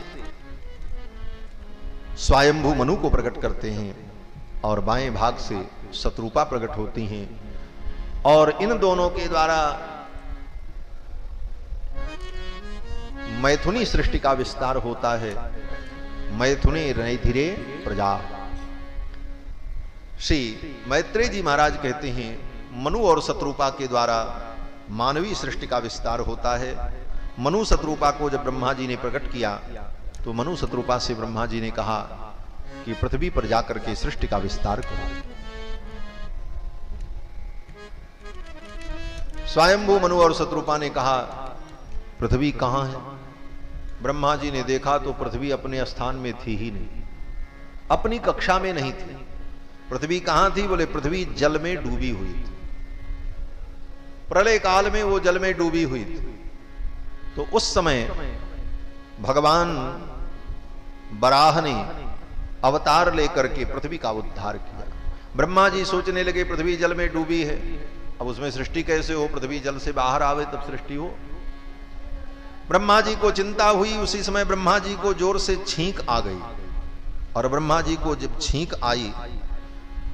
स्वयंभू मनु को प्रकट करते हैं, और बाएं भाग से शत्रुपा प्रकट होती हैं। और इन दोनों के द्वारा मैथुनी सृष्टि का विस्तार होता है। मैथुने नैथिरे प्रजा। श्री मैत्रेय जी महाराज कहते हैं, मनु और शत्रुपा के द्वारा मानवीय सृष्टि का विस्तार होता है। मनु शत्रुपा को जब ब्रह्मा जी ने प्रकट किया तो मनु शत्रुपा से ब्रह्मा जी ने कहा कि पृथ्वी पर जाकर के सृष्टि का विस्तार करो। स्वयंभू मनु और शत्रुपा ने कहा, पृथ्वी कहां है? ब्रह्मा जी ने देखा तो पृथ्वी अपने स्थान में थी ही नहीं, अपनी कक्षा में नहीं थी। पृथ्वी कहां थी? बोले पृथ्वी जल में डूबी हुई थी, प्रलय काल में वो जल में डूबी हुई थी। तो उस समय भगवान बराह ने अवतार लेकर के पृथ्वी का उद्धार किया। ब्रह्मा जी सोचने लगे पृथ्वी जल में डूबी है, अब उसमें सृष्टि कैसे हो? पृथ्वी जल से बाहर आवे तब सृष्टि हो। ब्रह्मा जी को चिंता हुई। उसी समय ब्रह्मा जी को जोर से छींक आ गई, और ब्रह्मा जी को जब छींक आई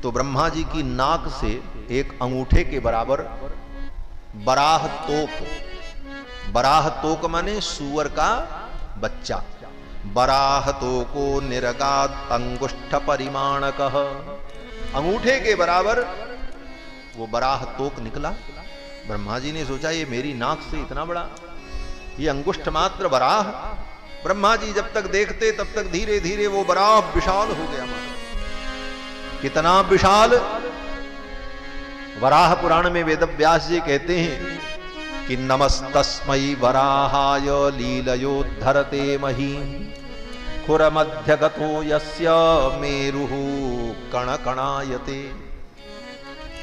तो ब्रह्मा जी की नाक से एक अंगूठे के बराबर बराह तोक माने सुअर का बच्चा, बराह तोको निरगात अंगुष्ठ परिमाणकः, अंगूठे के बराबर वो बराह तोक निकला। ब्रह्मा जी ने सोचा ये मेरी नाक से इतना बड़ा, ये अंगुष्ठ मात्र बराह। ब्रह्मा जी जब तक देखते तब तक धीरे धीरे वो बराह विशाल हो गया। कितना विशाल! वराह पुराण में वेदव्यास जी कहते हैं कि नमस्तस्मै वराहाय लीलयोद्धरते मही खुर मध्यगतो यस्य मेरुः कणकणायते।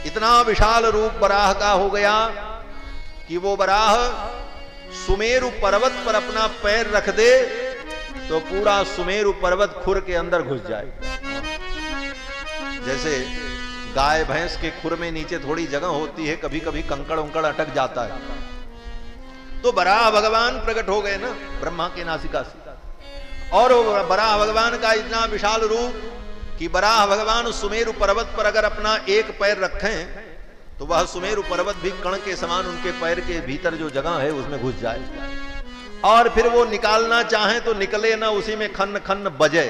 इतना विशाल रूप वराह का हो गया कि वो वराह सुमेरु पर्वत पर अपना पैर रख दे तो पूरा सुमेरु पर्वत खुर के अंदर घुस जाए। जैसे गाय भैंस के खुर में नीचे थोड़ी जगह होती है, कभी कभी कंकड़ उंकड़ अटक जाता है, तो वराह भगवान प्रकट हो गए ना ब्रह्मा के नासिका से। और वराह भगवान का इतना विशाल रूप कि वराह भगवान सुमेरु पर्वत पर अगर अपना एक पैर रखें तो वह सुमेरु पर्वत भी कण के समान उनके पैर के भीतर जो जगह है उसमें घुस जाए, और फिर वो निकालना चाहे तो निकले ना, उसी में खन्न खन्न बजे,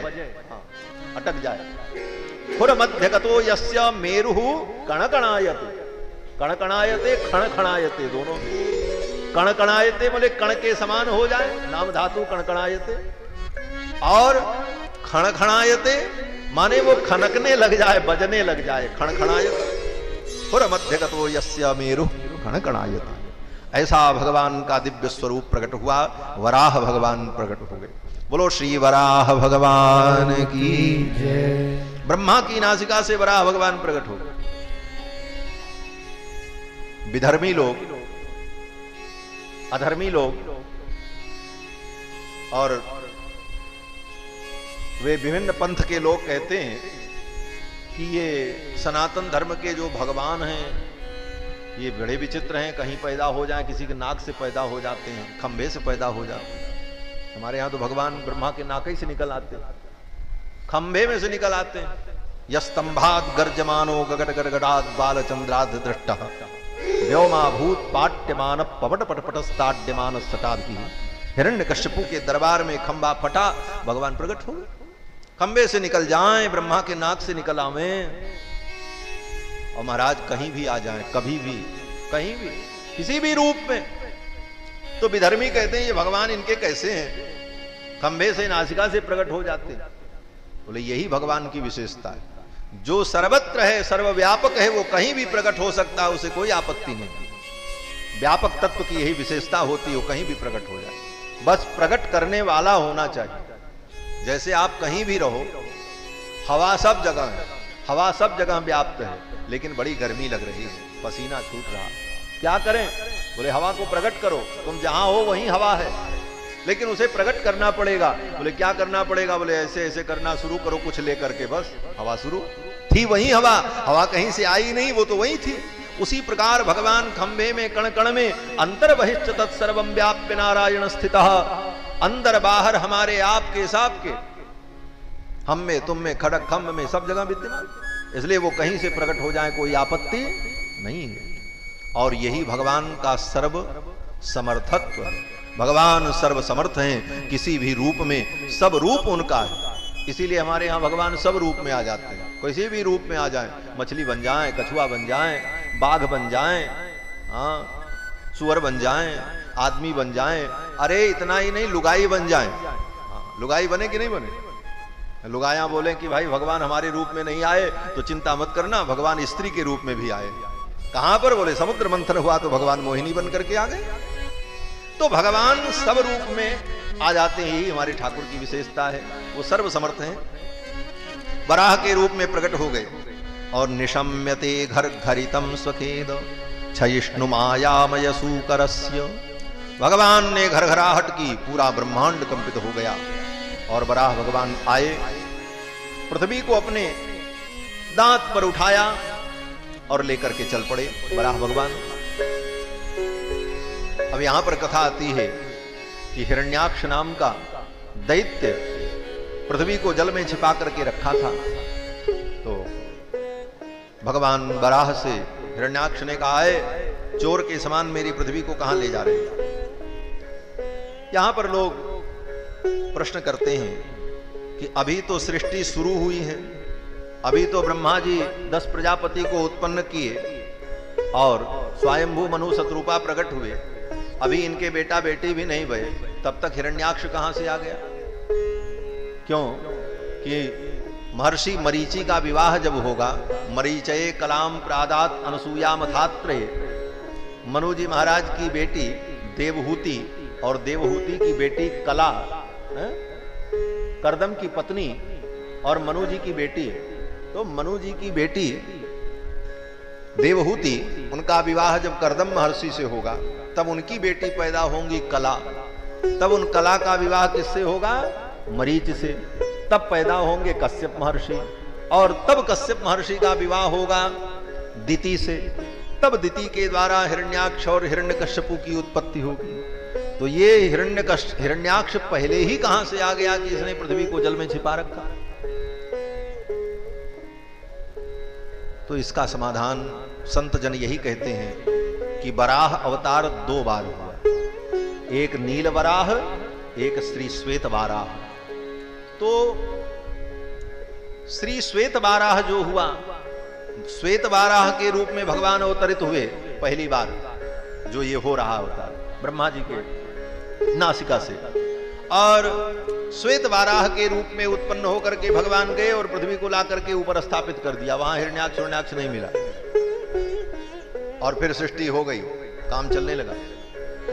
अटक जाए। खुर मध्यगतो यस्य मेरुः कणकणायते, कणकणायते खणखणायते, दोनों कणकणायते बोले कण के समान हो जाए, नाम धातु कणकणायते, और खणखणायते माने वो खनकने लग जाए, बजने लग जाए, खणखणायते। खुर मध्यगतो यस्य मेरुः खणखणायते। ऐसा भगवान का दिव्य स्वरूप प्रकट हुआ, वराह भगवान प्रकट हो गए। बोलो श्री वराह भगवान की जय। ब्रह्मा की नासिका से वराह भगवान प्रकट हो गए। विधर्मी लोग, अधर्मी लोग और वे विभिन्न पंथ के लोग कहते हैं कि ये सनातन धर्म के जो भगवान हैं ये बड़े विचित्र हैं, कहीं पैदा हो जाए, किसी के नाक से पैदा हो जाते हैं, खंभे से पैदा हो जाते हैं। हमारे यहाँ तो भगवान ब्रह्मा के नाक ही से निकल आते हैं, खंभे में से निकल आते हैं। यस्तंभात गर्जमानो गगट गड़गड़ात बालचंद्राद दृष्टा व्योमाभूत पाट्यमान पपट पटपटस्ताड्यमान सटादि। हिरण्यकश्यपु के दरबार में खंभा फटा, भगवान प्रकट हो गए। खंभे से निकल जाएं, ब्रह्मा के नाक से निकल आवें, और महाराज कहीं भी आ जाएं, कभी भी, कहीं भी, किसी भी रूप में। तो विधर्मी कहते हैं ये भगवान इनके कैसे हैं, खंभे से नासिका से प्रकट हो जाते हैं। बोले यही भगवान की विशेषता है, जो सर्वत्र है, सर्वव्यापक है, वो कहीं भी प्रकट हो सकता है, उसे कोई आपत्ति नहीं। व्यापक तत्व की यही विशेषता होती है, वो कहीं भी प्रकट हो जाए, बस प्रकट करने वाला होना चाहिए। जैसे आप कहीं भी रहो, हवा सब जगह है, हवा सब जगह व्याप्त है, लेकिन बड़ी गर्मी लग रही है, पसीना छूट रहा, क्या करें? बोले हवा को प्रकट करो, तुम जहां हो वहीं हवा है, लेकिन उसे प्रकट करना पड़ेगा। बोले क्या करना पड़ेगा? बोले ऐसे ऐसे करना शुरू करो कुछ लेकर के, बस हवा शुरू थी, वहीं हवा, हवा कहीं से आई नहीं, वो तो वहीं थी। उसी प्रकार भगवान खंभे में, कण कण में, अंतर बहिश्च तत्सर्वं व्याप्य नारायण स्थितः, अंदर बाहर हमारे आपके सबके, हम में, तुम में, खड़क खम्भ में, सब जगह विद्यमान, इसलिए वो कहीं से प्रकट हो जाए कोई आपत्ति नहीं है। और यही भगवान का सर्व समर्थत्व है। भगवान सर्व समर्थ हैं, किसी भी रूप में, सब रूप उनका है। इसीलिए हमारे यहाँ भगवान सब रूप में आ जाते हैं, किसी भी रूप में आ जाएं, मछली बन जाएं, कछुआ बन जाएं, बाघ बन जाएं, हाँ सुअर बन जाएं, आदमी बन जाएं, अरे इतना ही नहीं, लुगाई बन जाएं। हाँ, लुगाई बने कि नहीं बने? लुगाया बोले कि भाई भगवान हमारे रूप में नहीं आए तो चिंता मत करना, भगवान स्त्री के रूप में भी आए। कहां पर? बोले समुद्र मंथन हुआ तो भगवान मोहिनी बन करके आ गए। तो भगवान सब रूप में आ जाते हैं, ही हमारे ठाकुर की विशेषता है, वो सर्व समर्थ हैं। वराह के रूप में प्रकट हो गए और निशम्यते घर घरितम स्वखेद क्षयिष्णु मायामय सूकरस्य। भगवान ने घरघराहट की, पूरा ब्रह्मांड कंपित हो गया और वराह भगवान आए, पृथ्वी को अपने दांत पर उठाया और लेकर के चल पड़े वराह भगवान। अब यहां पर कथा आती है कि हिरण्याक्ष नाम का दैत्य पृथ्वी को जल में छिपा करके रखा था। तो भगवान वराह से हिरण्याक्ष ने कहा है, चोर के समान मेरी पृथ्वी को कहां ले जा रहे हैं? यहां पर लोग प्रश्न करते हैं कि अभी तो सृष्टि शुरू हुई है, अभी तो ब्रह्मा जी 10 प्रजापति को उत्पन्न किए और स्वयंभू मनु शतरूपा प्रकट हुए, अभी इनके बेटा बेटी भी नहीं भये, तब तक हिरण्याक्ष कहां से आ गया? क्यों कि महर्षि मरीचि का विवाह जब होगा, मरीचये कलाम प्रादात अनसूया मथात्रे, मनु जी महाराज की बेटी देवहूति और देवहूति की बेटी कला, करदम की पत्नी और मनु जी की बेटी, तो मनु जी की बेटी देवहूति, उनका विवाह जब करदम महर्षि से होगा तब उनकी बेटी पैदा होंगी कला, तब उन कला का विवाह किससे होगा? मरीच से, तब पैदा होंगे कश्यप महर्षि, और तब कश्यप महर्षि का विवाह होगा दिति से। तब दिति के द्वारा हिरण्याक्ष और हिरण्यकश्यपु की उत्पत्ति होगी। तो ये हिरण्याक्ष पहले ही कहां से आ गया कि इसने पृथ्वी को जल में छिपा रखा? तो इसका समाधान संत जन यही कहते हैं कि वराह अवतार 2 बार हुआ, एक नील वराह, एक श्री श्वेत वराह। तो श्री श्वेत वराह जो हुआ, श्वेत वराह के रूप में भगवान अवतरित हुए पहली बार। जो ये हो रहा होता ब्रह्मा जी के नासिका से, और श्वेत वराह के रूप में उत्पन्न होकर के भगवान गए और पृथ्वी को ला करके ऊपर स्थापित कर दिया। वहां हिरण्याक्ष नहीं मिला और फिर सृष्टि हो गई, काम चलने लगा।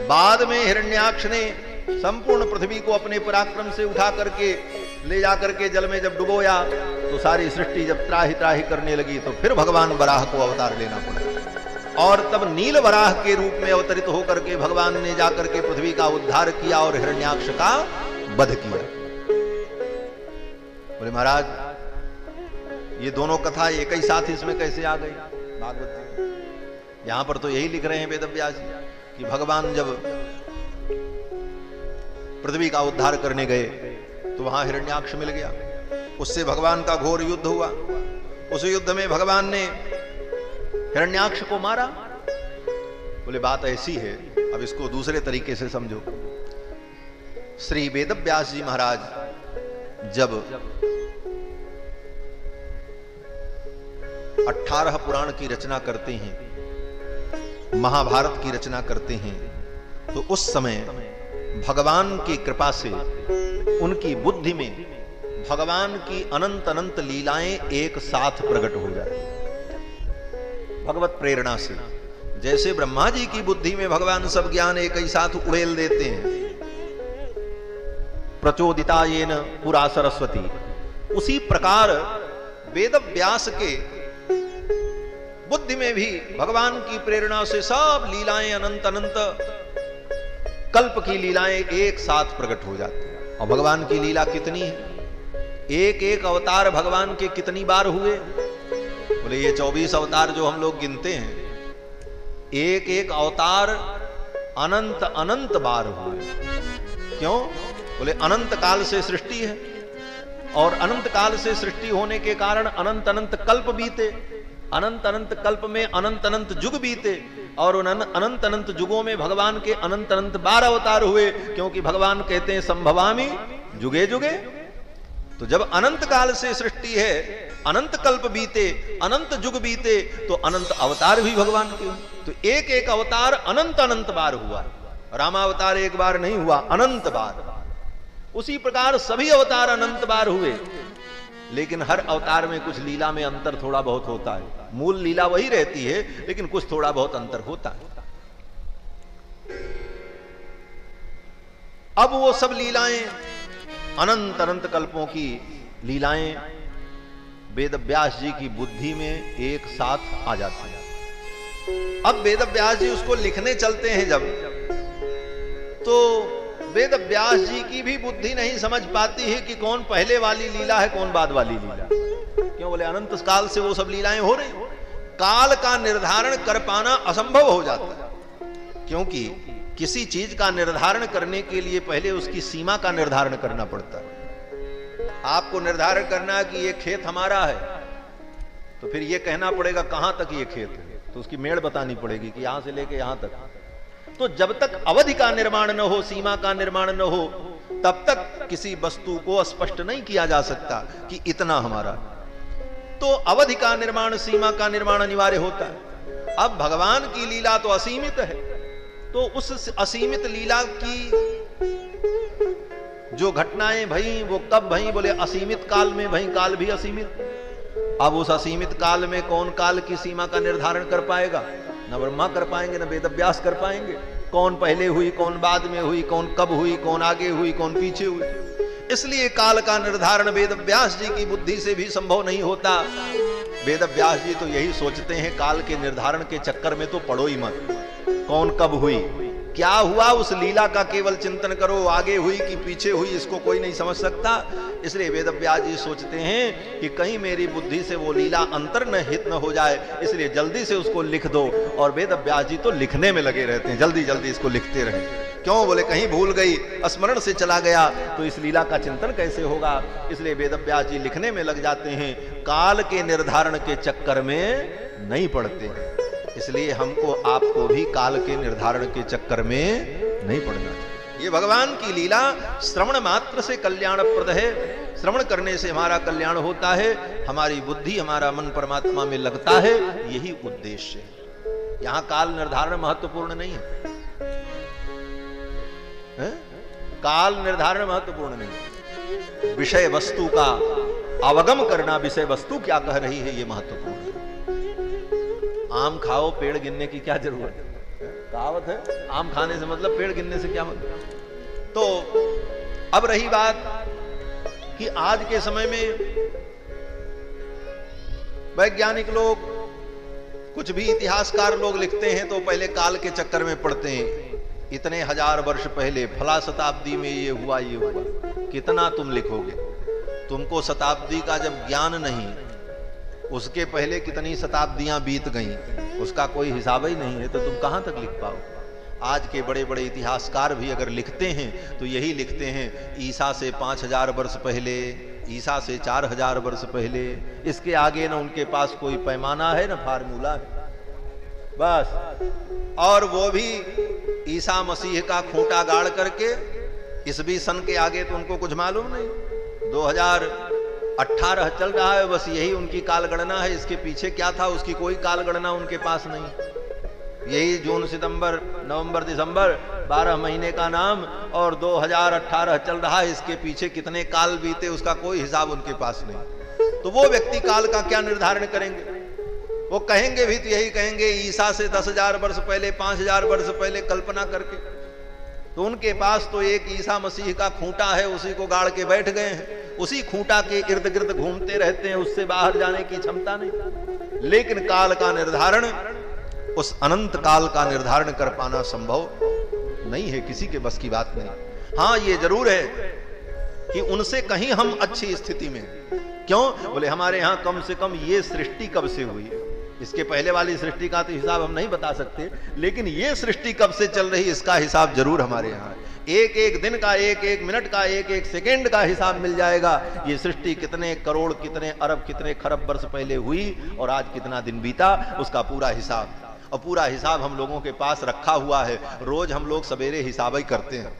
बाद में हिरण्याक्ष ने संपूर्ण पृथ्वी को अपने पराक्रम से उठा करके ले जाकर के जल में जब डुबोया, तो सारी सृष्टि जब त्राही त्राही करने लगी, तो फिर भगवान वराह को अवतार लेना पड़ा। और तब नील वराह के रूप में अवतरित होकर के भगवान ने जाकर के पृथ्वी का उद्धार किया और हिरण्याक्ष का वध किया। बोले महाराज, ये दोनों कथा एक ही साथ इसमें कैसे आ गई भागवत जी? यहां पर तो यही लिख रहे हैं वेदव्यास जी कि भगवान जब पृथ्वी का उद्धार करने गए तो वहां हिरण्याक्ष मिल गया, उससे भगवान का घोर युद्ध हुआ। उस युद्ध में भगवान ने हिरण्याक्ष को मारा। बोले बात ऐसी है, अब इसको दूसरे तरीके से समझो। श्री वेदव्यास जी महाराज जब 18 पुराण की रचना करते हैं, महाभारत की रचना करते हैं, तो उस समय भगवान की कृपा से उनकी बुद्धि में भगवान की अनंत अनंत लीलाएं एक साथ प्रकट हो जाती, भगवत प्रेरणा से। जैसे ब्रह्मा जी की बुद्धि में भगवान सब ज्ञान एक ही साथ उड़ेल देते हैं, प्रचोदिता येन पुरा सरस्वती, उसी प्रकार वेदव्यास के बुद्धि में भी भगवान की प्रेरणा से सब लीलाएं अनंत अनंत कल्प की लीलाएं एक साथ प्रकट हो जाती हैं। और भगवान की लीला कितनी है, एक एक अवतार भगवान के कितनी बार हुए? बोले ये 24 अवतार जो हम लोग गिनते हैं, एक एक अवतार अनंत अनंत बार हुए। क्यों? बोले अनंत काल से सृष्टि है, और अनंत काल से सृष्टि होने के कारण अनंत अनंत कल्प बीते, अनंत अनंत कल्प में अनंत अनंत युग बीते, और उन अनंत अनंत युगों में भगवान के अनंत अनंत 12 अवतार हुए, क्योंकि भगवान कहते हैं संभवामि जुगे जुगे। तो जब अनंत काल से सृष्टि है, अनंत कल्प बीते, अनंत युग बीते, तो अनंत अवतार भी भगवान के हुए। तो एक एक अवतार अनंत अनंत बार हुआ। रामावतार एक बार नहीं हुआ, अनंत बार। उसी प्रकार सभी अवतार अनंत बार हुए, लेकिन हर अवतार में कुछ लीला में अंतर थोड़ा बहुत होता है। मूल लीला वही रहती है, लेकिन कुछ थोड़ा बहुत अंतर होता है। अब वो सब लीलाएं, अनंत अनंत कल्पों की लीलाएं वेदव्यास जी की बुद्धि में एक साथ आ जाती है। अब वेदव्यास जी उसको लिखने चलते हैं जब, तो वेदव्यास जी की भी बुद्धि नहीं समझ पाती है कि कौन पहले वाली लीला है, कौन बाद वाली लीला। क्यों? बोले अनंत काल से वो सब लीलाएं हो रही, काल का निर्धारण कर पाना असंभव हो जाता है। क्योंकि किसी चीज का निर्धारण करने के लिए पहले उसकी सीमा का निर्धारण करना पड़ता है। आपको निर्धारण करना है कि ये खेत हमारा है, तो फिर ये कहना पड़ेगा कहां तक ये खेत है, तो उसकी मेड़ बतानी पड़ेगी कि यहां से लेके यहां तक। तो जब तक अवधि का निर्माण न हो, सीमा का निर्माण न हो, तब तक किसी वस्तु को स्पष्ट नहीं किया जा सकता कि इतना हमारा। तो अवधि का निर्माण, सीमा का निर्माण अनिवार्य होता है। अब भगवान की लीला तो असीमित है, तो उस असीमित लीला की जो घटनाएं भई वो कब भई? बोले असीमित काल में भई, काल भी असीमित। अब उस असीमित काल में कौन काल की सीमा का निर्धारण कर पाएगा? न ब्रह्मा कर पाएंगे, न वेदव्यास कर पाएंगे। कौन पहले हुई, कौन बाद में हुई, कौन कब हुई, कौन आगे हुई, कौन पीछे हुई। इसलिए काल का निर्धारण वेदव्यास जी की बुद्धि से भी संभव नहीं होता। वेदव्यास जी तो यही सोचते हैं, काल के निर्धारण के चक्कर में तो पड़ो ही मत। कौन कब हुई, क्या हुआ उस लीला का केवल चिंतन करो, आगे हुई कि पीछे हुई इसको कोई नहीं समझ सकता। इसलिए वेदव्यास जी सोचते हैं कि कहीं मेरी बुद्धि से वो लीला अंतर्निहित न हो जाए, इसलिए जल्दी से उसको लिख दो। और वेदव्यास जी तो लिखने में लगे रहते हैं, जल्दी जल्दी इसको लिखते रहे। क्यों? बोले कहीं भूल गई, स्मरण से चला गया तो इस लीला का चिंतन कैसे होगा। इसलिए वेदव्यास जी लिखने में लग जाते हैं, काल के निर्धारण के चक्कर में नहीं पड़ते। इसलिए हमको आपको भी काल के निर्धारण के चक्कर में नहीं पड़ना चाहिए। ये भगवान की लीला श्रवण मात्र से कल्याणप्रद है। श्रवण करने से हमारा कल्याण होता है, हमारी बुद्धि हमारा मन परमात्मा में लगता है, यही उद्देश्य है। यहां काल निर्धारण महत्वपूर्ण नहीं है? काल निर्धारण महत्वपूर्ण नहीं, विषय वस्तु का अवगम करना, विषय वस्तु क्या कह रही है ये महत्वपूर्ण है। आम खाओ पेड़ गिनने की क्या जरूरत है? कहावत है, आम खाने से मतलब पेड़ गिनने से क्या मतलब। तो अब रही बात कि आज के समय में वैज्ञानिक लोग, कुछ भी इतिहासकार लोग लिखते हैं तो पहले काल के चक्कर में पड़ते हैं। इतने हजार वर्ष पहले फला शताब्दी में ये हुआ, ये हुआ। कितना तुम लिखोगे? तुमको शताब्दी का जब ज्ञान नहीं, उसके पहले कितनी शताब्दियां बीत गईं, उसका कोई हिसाब ही नहीं है, तो तुम कहां तक लिख पाओ। आज के बड़े बड़े इतिहासकार भी अगर लिखते हैं तो यही लिखते हैं, ईसा से 5000 वर्ष पहले, ईसा से 4000 वर्ष पहले। इसके आगे ना उनके पास कोई पैमाना है ना फार्मूला है, बस। और वो भी ईसा मसीह का खूंटा गाड़ करके, इस भी सन के आगे तो उनको कुछ मालूम नहीं। 2018 चल रहा है, बस यही उनकी काल गणना है। इसके पीछे क्या था उसकी कोई काल गणना उनके पास नहीं। यही जून सितंबर नवंबर दिसंबर 12 महीने का नाम, और 2018 चल रहा है। इसके पीछे कितने काल बीते उसका कोई हिसाब उनके पास नहीं। तो वो व्यक्ति काल का क्या निर्धारण करेंगे? वो कहेंगे भी तो यही कहेंगे, ईसा से 10,000 वर्ष पहले, 5,000 वर्ष पहले कल्पना करके। तो उनके पास तो एक ईसा मसीह का खूंटा है, उसी को गाड़ के बैठ गए हैं, उसी खूंटा के इर्द गिर्द घूमते रहते हैं, उससे बाहर जाने की क्षमता नहीं। लेकिन काल का निर्धारण, उस अनंत काल का निर्धारण कर पाना संभव नहीं है, किसी के बस की बात नहीं। हाँ, ये जरूर है कि उनसे कहीं हम अच्छी स्थिति में। क्यों? बोले हमारे यहां कम से कम ये सृष्टि कब से हुई, इसके पहले वाली सृष्टि का तो हिसाब हम नहीं बता सकते, लेकिन ये सृष्टि कब से चल रही इसका हिसाब जरूर हमारे यहाँ है। एक एक दिन का, एक एक मिनट का, एक एक सेकेंड का हिसाब मिल जाएगा। ये सृष्टि कितने करोड़, कितने अरब, कितने खरब वर्ष पहले हुई और आज कितना दिन बीता, उसका पूरा हिसाब। और पूरा हिसाब हम लोगों के पास रखा हुआ है। रोज हम लोग सवेरे हिसाब ही करते हैं।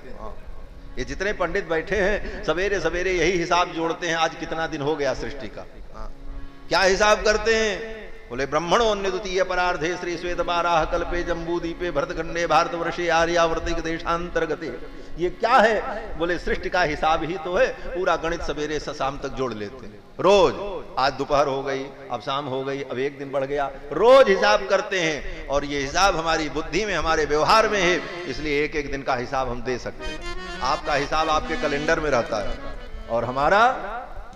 ये जितने पंडित बैठे हैं सवेरे सवेरे यही हिसाब जोड़ते हैं, आज कितना दिन हो गया सृष्टि का। क्या हिसाब करते हैं? बोले ब्रह्मणोन्य द्वितीय परार्धे श्री श्वेत बाराह कल्पे जम्बूदीपे भरतखंडे भारतवर्षे आर्यावर्तिक देशांतर्गते। ये क्या है? बोले सृष्टि का हिसाब ही तो है। पूरा गणित सवेरे से शाम तक जोड़ लेते हैं रोज। आज दोपहर हो गई, अब शाम हो गई, अब एक दिन बढ़ गया, रोज हिसाब करते हैं। और ये हिसाब हमारी बुद्धि में, हमारे व्यवहार में है, इसलिए एक एक दिन का हिसाब हम दे सकते हैं। आपका हिसाब आपके कैलेंडर में रहता है और हमारा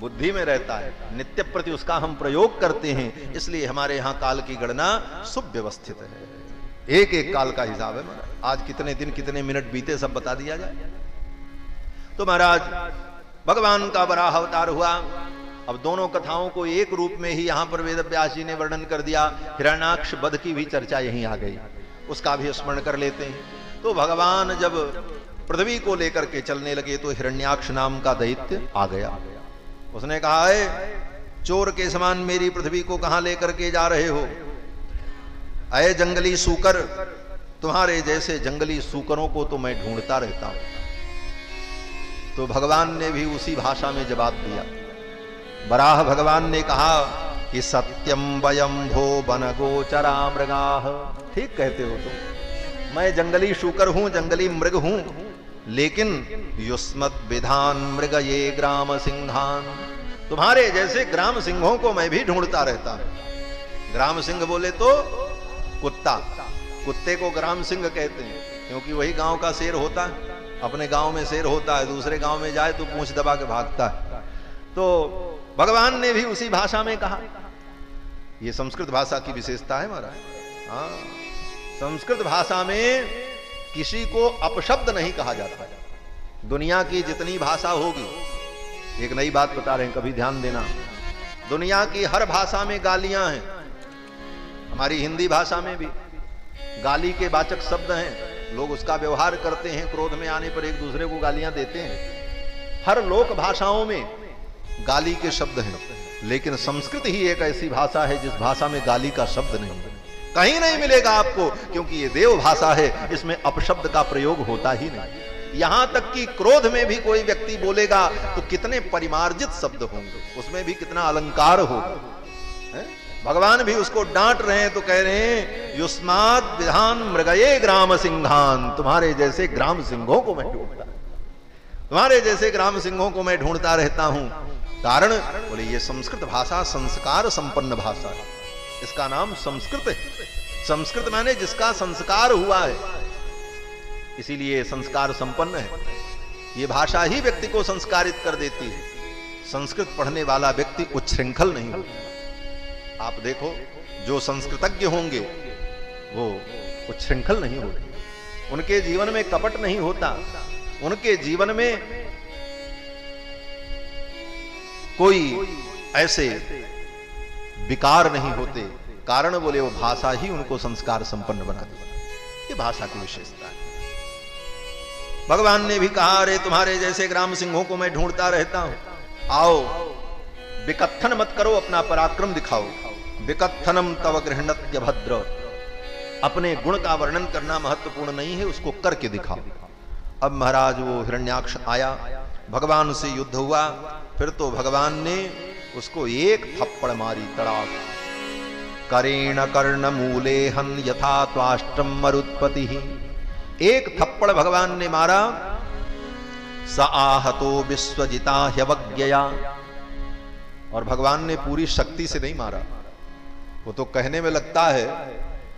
बुद्धि में रहता है, नित्य प्रति उसका हम प्रयोग करते हैं। इसलिए हमारे यहां काल की गणना सुव्यवस्थित है। एक एक काल का हिसाब है महाराज। आज कितने दिन कितने मिनट बीते सब बता दिया जाए। तो महाराज भगवान का वराह अवतार हुआ। अब दोनों कथाओं को एक रूप में ही यहां पर वेदव्यास जी ने वर्णन कर दिया। हिरण्याक्ष वध की भी चर्चा यहीं आ गई, उसका भी स्मरण कर लेते हैं। तो भगवान जब पृथ्वी को लेकर के चलने लगे तो हिरण्याक्ष नाम का दैत्य आ गया। उसने कहा है, चोर के समान मेरी पृथ्वी को कहां लेकर के जा रहे हो? अये जंगली सूकर, तुम्हारे जैसे जंगली सूकरों को तो मैं ढूंढता रहता हूं। तो भगवान ने भी उसी भाषा में जवाब दिया। वराह भगवान ने कहा कि सत्यम वयम भो वन गोचरा मृगाः। ठीक कहते हो तुम, मैं जंगली शूकर हूं, जंगली मृग हूं, लेकिन युष्मत विधान मृग ये ग्राम सिंहान। तुम्हारे जैसे ग्राम सिंहों को मैं भी ढूंढता रहता हूं। ग्राम सिंह बोले तो कुत्ता, कुत्ते को ग्राम सिंह कहते हैं क्योंकि वही गांव का शेर होता है। अपने गांव में शेर होता है, दूसरे गांव में जाए तो पूंछ दबा के भागता है। तो भगवान ने भी उसी भाषा में कहा। यह संस्कृत भाषा की विशेषता है महाराज। हाँ, संस्कृत भाषा में किसी को अपशब्द नहीं कहा जाता। दुनिया की जितनी भाषा होगी, एक नई बात बता रहे हैं, कभी ध्यान देना, दुनिया की हर भाषा में गालियां हैं। हमारी हिंदी भाषा में भी गाली के वाचक शब्द हैं, लोग उसका व्यवहार करते हैं, क्रोध में आने पर एक दूसरे को गालियां देते हैं। हर लोक भाषाओं में गाली के शब्द हैं, लेकिन संस्कृत ही एक ऐसी भाषा है जिस भाषा में गाली का शब्द नहीं है। कहीं नहीं मिलेगा आपको, क्योंकि ये देव भाषा है, इसमें अपशब्द का प्रयोग होता ही नहीं। यहां तक कि क्रोध में भी कोई व्यक्ति बोलेगा तो कितने परिमार्जित शब्द होंगे, उसमें भी कितना अलंकार होगा। भगवान भी उसको डांट रहे हैं तो कह रहे हैं, युष्माद विधान मृगये ग्राम सिंहान, तुम्हारे जैसे ग्राम सिंहों को मैं ढूंढता, तुम्हारे जैसे ग्राम सिंहों को मैं ढूंढता रहता हूं। कारण बोले ये संस्कृत भाषा संस्कार संपन्न भाषा है, इसका नाम संस्कृत है। संस्कृत माने जिसका संस्कार हुआ है, इसीलिए संस्कार संपन्न है। ये भाषा ही व्यक्ति को संस्कारित कर देती है। संस्कृत पढ़ने वाला व्यक्ति उच्छृंखल नहीं होता। आप देखो, जो संस्कृतज्ञ होंगे वो उच्छृंखल नहीं होते, उनके जीवन में कपट नहीं होता, उनके जीवन में कोई ऐसे विकार नहीं होते। कारण बोले वो भाषा ही उनको संस्कार संपन्न बना देती। ये भाषा की विशेषता है। भगवान ने भी कहा, अरे तुम्हारे जैसे ग्राम सिंहों को मैं ढूंढता रहता हूं, आओ विकथन मत करो, अपना पराक्रम दिखाओ। विकथनम तव गृहणत्य भद्र, अपने गुण का वर्णन करना महत्वपूर्ण नहीं है, उसको करके दिखाओ। अब महाराज वो हिरण्याक्ष आया, भगवान से युद्ध हुआ, फिर तो भगवान ने उसको एक थप्पड़ मारी, तड़ाक। करेण कर्ण मूले हन यथा त्वाष्टम मरुत्पति, एक थप्पड़ भगवान ने मारा। स आहतो विश्वजिता ह्यवज्ञया, और भगवान ने पूरी शक्ति से नहीं मारा। वो तो कहने में लगता है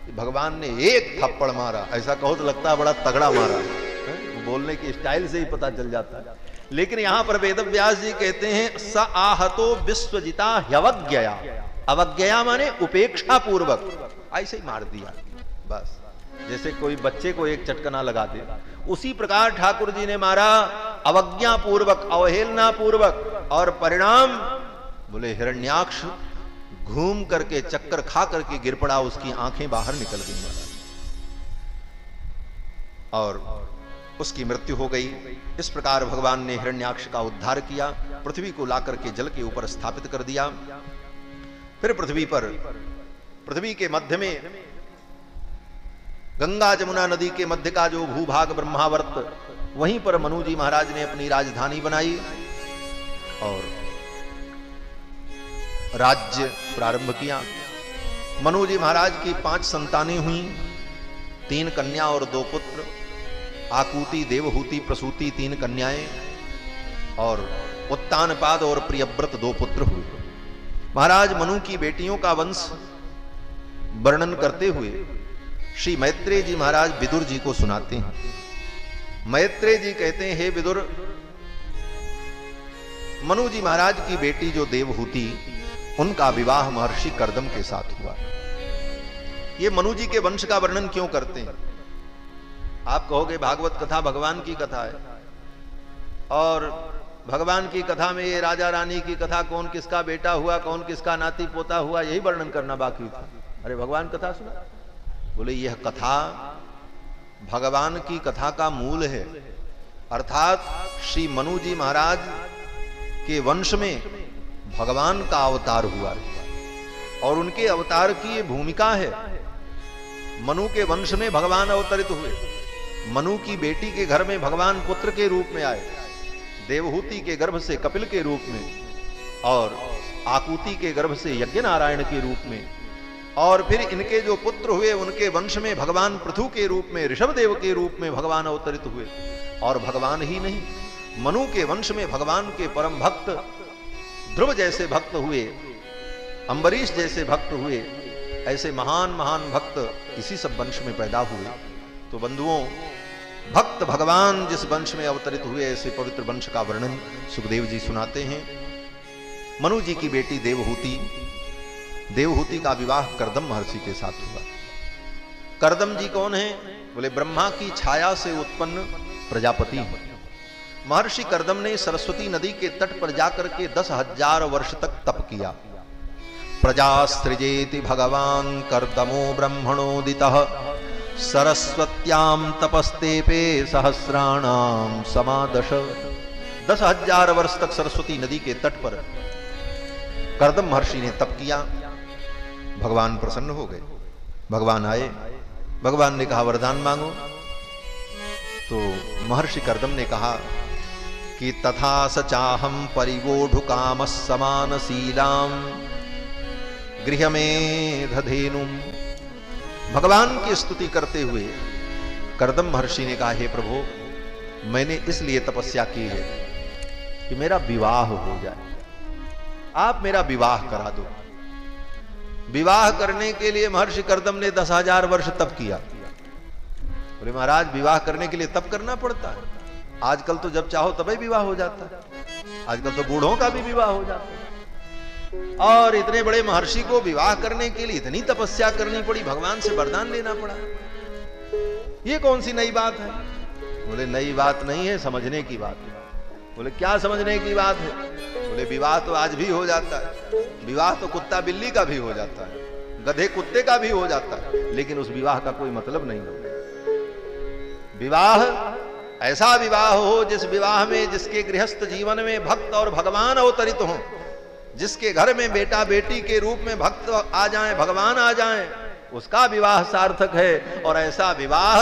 कि भगवान ने एक थप्पड़ मारा, ऐसा कहो तो लगता है बड़ा तगड़ा मारा, बोलने की स्टाइल से ही पता चल जाता है। लेकिन यहां पर वेदव्यास जी कहते हैं, स आहतो विश्वजिता ह्यवज्ञया। अवज्ञया माने उपेक्षा पूर्वक, ऐसे ही मार दिया बस, जैसे कोई बच्चे को एक चटकना लगा दे, उसी प्रकार ठाकुर जी ने मारा, अवज्ञा पूर्वक, अवहेलना पूर्वक। और परिणाम बोले हिरण्याक्ष घूम करके, चक्कर खा करके गिर पड़ा, उसकी आंखें बाहर निकल गई महाराज, और उसकी मृत्यु हो गई। इस प्रकार भगवान ने हिरण्याक्ष का उद्धार किया, पृथ्वी को लाकर के जल के ऊपर स्थापित कर दिया। फिर पृथ्वी के मध्य में, गंगा जमुना नदी के मध्य का जो भूभाग ब्रह्मावर्त, वहीं पर मनु जी महाराज ने अपनी राजधानी बनाई और राज्य प्रारंभ किया। मनु जी महाराज की 5 संतानें हुई, 3 कन्या और 2 पुत्र। आकुति, देवहूति, प्रसूति 3 कन्याएं, और उत्तानपाद और प्रियव्रत 2 पुत्र हुए। महाराज मनु की बेटियों का वंश वर्णन करते हुए श्री मैत्रेय जी महाराज विदुर जी को सुनाते हैं। मैत्रेय जी कहते हैं, हे विदुर, मनु जी महाराज की बेटी जो देवहूति, उनका विवाह महर्षि कर्दम के साथ हुआ। ये मनु जी के वंश का वर्णन क्यों करते हैं? आप कहोगे भागवत कथा भगवान की कथा है, और भगवान की कथा में ये राजा रानी की कथा, कौन किसका बेटा हुआ, कौन किसका नाती पोता हुआ, यही वर्णन करना बाकी था। अरे भगवान कथा सुना? बोले यह कथा भगवान की कथा का मूल है, अर्थात श्री मनु जी महाराज के वंश में भगवान का अवतार हुआ और उनके अवतार की ये भूमिका है। मनु के वंश में भगवान अवतरित हुए, मनु की बेटी के घर में भगवान पुत्र के रूप में आए, देवहूति के गर्भ से कपिल के रूप में, और आकुति के गर्भ से यज्ञ नारायण के रूप में, और फिर इनके जो पुत्र हुए उनके वंश में भगवान पृथु के रूप में, ऋषभदेव के रूप में भगवान अवतरित हुए। और भगवान ही नहीं, मनु के वंश में भगवान के परम भक्त ध्रुव जैसे भक्त हुए, अम्बरीश जैसे भक्त हुए, ऐसे महान महान भक्त इसी सब वंश में पैदा हुए। तो बंधुओं, भक्त भगवान जिस वंश में अवतरित हुए, ऐसे पवित्र वंश का वर्णन सुखदेव जी सुनाते हैं। मनु जी की बेटी देवहूति, देवहूति का विवाह कर्दम महर्षि के साथ हुआ। कर्दम जी कौन है? बोले ब्रह्मा की छाया से उत्पन्न प्रजापति हैं। महर्षि कर्दम ने सरस्वती नदी के तट पर जाकर के 10,000 वर्ष तक तप किया। प्रजासृजेति भगवान कर्दमो ब्रह्मणोदितः सरस्वत्याम तपस्तेपे सहस्राणाम समादश। 10,000 वर्ष तक सरस्वती नदी के तट पर कर्दम महर्षि ने तप किया। भगवान प्रसन्न हो गए। भगवान आए, भगवान ने कहा वरदान मांगो। तो महर्षि कर्दम ने कहा कि तथा सचाहम परिवोढुकाम समानशीलाम गृहमेधधेनुम। भगवान की स्तुति करते हुए कर्दम महर्षि ने कहा, हे प्रभु, मैंने इसलिए तपस्या की है कि मेरा विवाह हो जाए, आप मेरा विवाह करा दो। विवाह करने के लिए महर्षि कर्दम ने 10,000 वर्ष तप किया। बोले महाराज, विवाह करने के लिए तप करना पड़ता है? आजकल तो जब चाहो तभी विवाह हो जाता है। आजकल तो बूढ़ों का भी विवाह हो जाता है। और इतने बड़े महर्षि को विवाह करने के लिए इतनी तपस्या करनी पड़ी, भगवान से वरदान लेना पड़ा। ये कौन सी नई बात है? बोले नई बात नहीं है, समझने की बात है। बोले क्या समझने की बात है? बोले विवाह तो आज भी हो जाता है। विवाह तो कुत्ता बिल्ली का भी हो जाता है, गधे कुत्ते का भी हो जाता है, लेकिन उस विवाह का कोई मतलब नहीं होता। विवाह ऐसा विवाह हो जिस विवाह में, जिसके गृहस्थ जीवन में भक्त और भगवान अवतरित हो, जिसके घर में बेटा बेटी के रूप में भक्त आ जाएं, भगवान आ जाएं, उसका विवाह सार्थक है। और ऐसा विवाह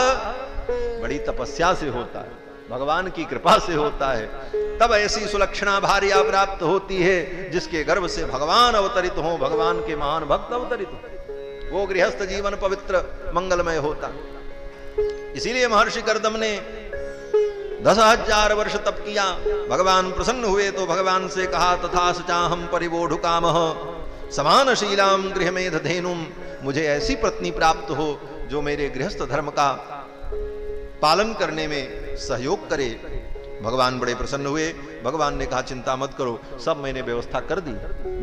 बड़ी तपस्या से होता है, भगवान की कृपा से होता है। तब ऐसी सुलक्षणा भार्या प्राप्त होती है जिसके गर्भ से भगवान अवतरित हो, भगवान के महान भक्त अवतरित हो। वो गृहस्थ जीवन पवित्र मंगलमय होता। इसीलिए महर्षि कर्दम ने 10,000 वर्ष तप किया। भगवान प्रसन्न हुए तो भगवान से कहा, तथा सचाहम परिवोढुकामः समानशीलाम गृहमेधधेनुम। मुझे ऐसी पत्नी प्राप्त हो जो मेरे गृहस्थ धर्म का पालन करने में सहयोग करे। भगवान बड़े प्रसन्न हुए। भगवान ने कहा, चिंता मत करो, सब मैंने व्यवस्था कर दी।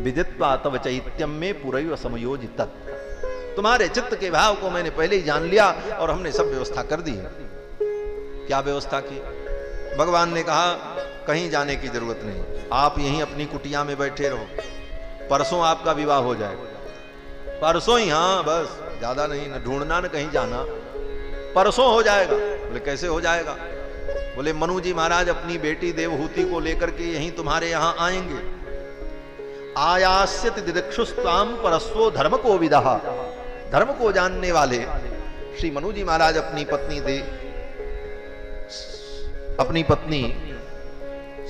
विदित्वा तव चैत्यम में पुरैव समयोजित। तुम्हारे चित्त के भाव को मैंने पहले ही जान लिया और हमने सब व्यवस्था कर दी है। क्या व्यवस्था की? भगवान ने कहा, कहीं जाने की जरूरत नहीं, आप यहीं अपनी कुटिया में बैठे रहो, परसों आपका विवाह हो जाएगा। परसों ही? हाँ बस, ज्यादा नहीं, न ढूंढना न कहीं जाना, परसों हो जाएगा। बोले कैसे हो जाएगा? बोले मनु जी महाराज अपनी बेटी देवहूति को लेकर के यहीं तुम्हारे यहां आएंगे। आयास्यति दिदक्षुस्त्वाम परस्वो धर्म को विदः। धर्म को जानने वाले श्री मनु जी महाराज अपनी पत्नी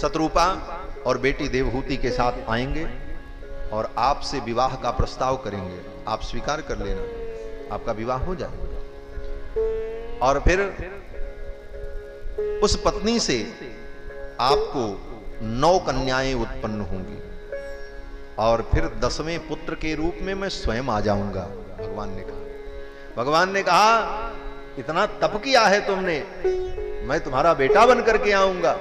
शत्रुपा और बेटी देवहूति के साथ आएंगे और आपसे विवाह का प्रस्ताव करेंगे। आप स्वीकार कर लेना, आपका विवाह हो जाएगा। और फिर उस पत्नी से आपको 9 कन्याएं उत्पन्न होंगी और फिर 10वें पुत्र के रूप में मैं स्वयं आ जाऊंगा। भगवान ने कहा। भगवान ने कहा, इतना तप किया है तुमने, मैं तुम्हारा बेटा बन करके आऊंगा।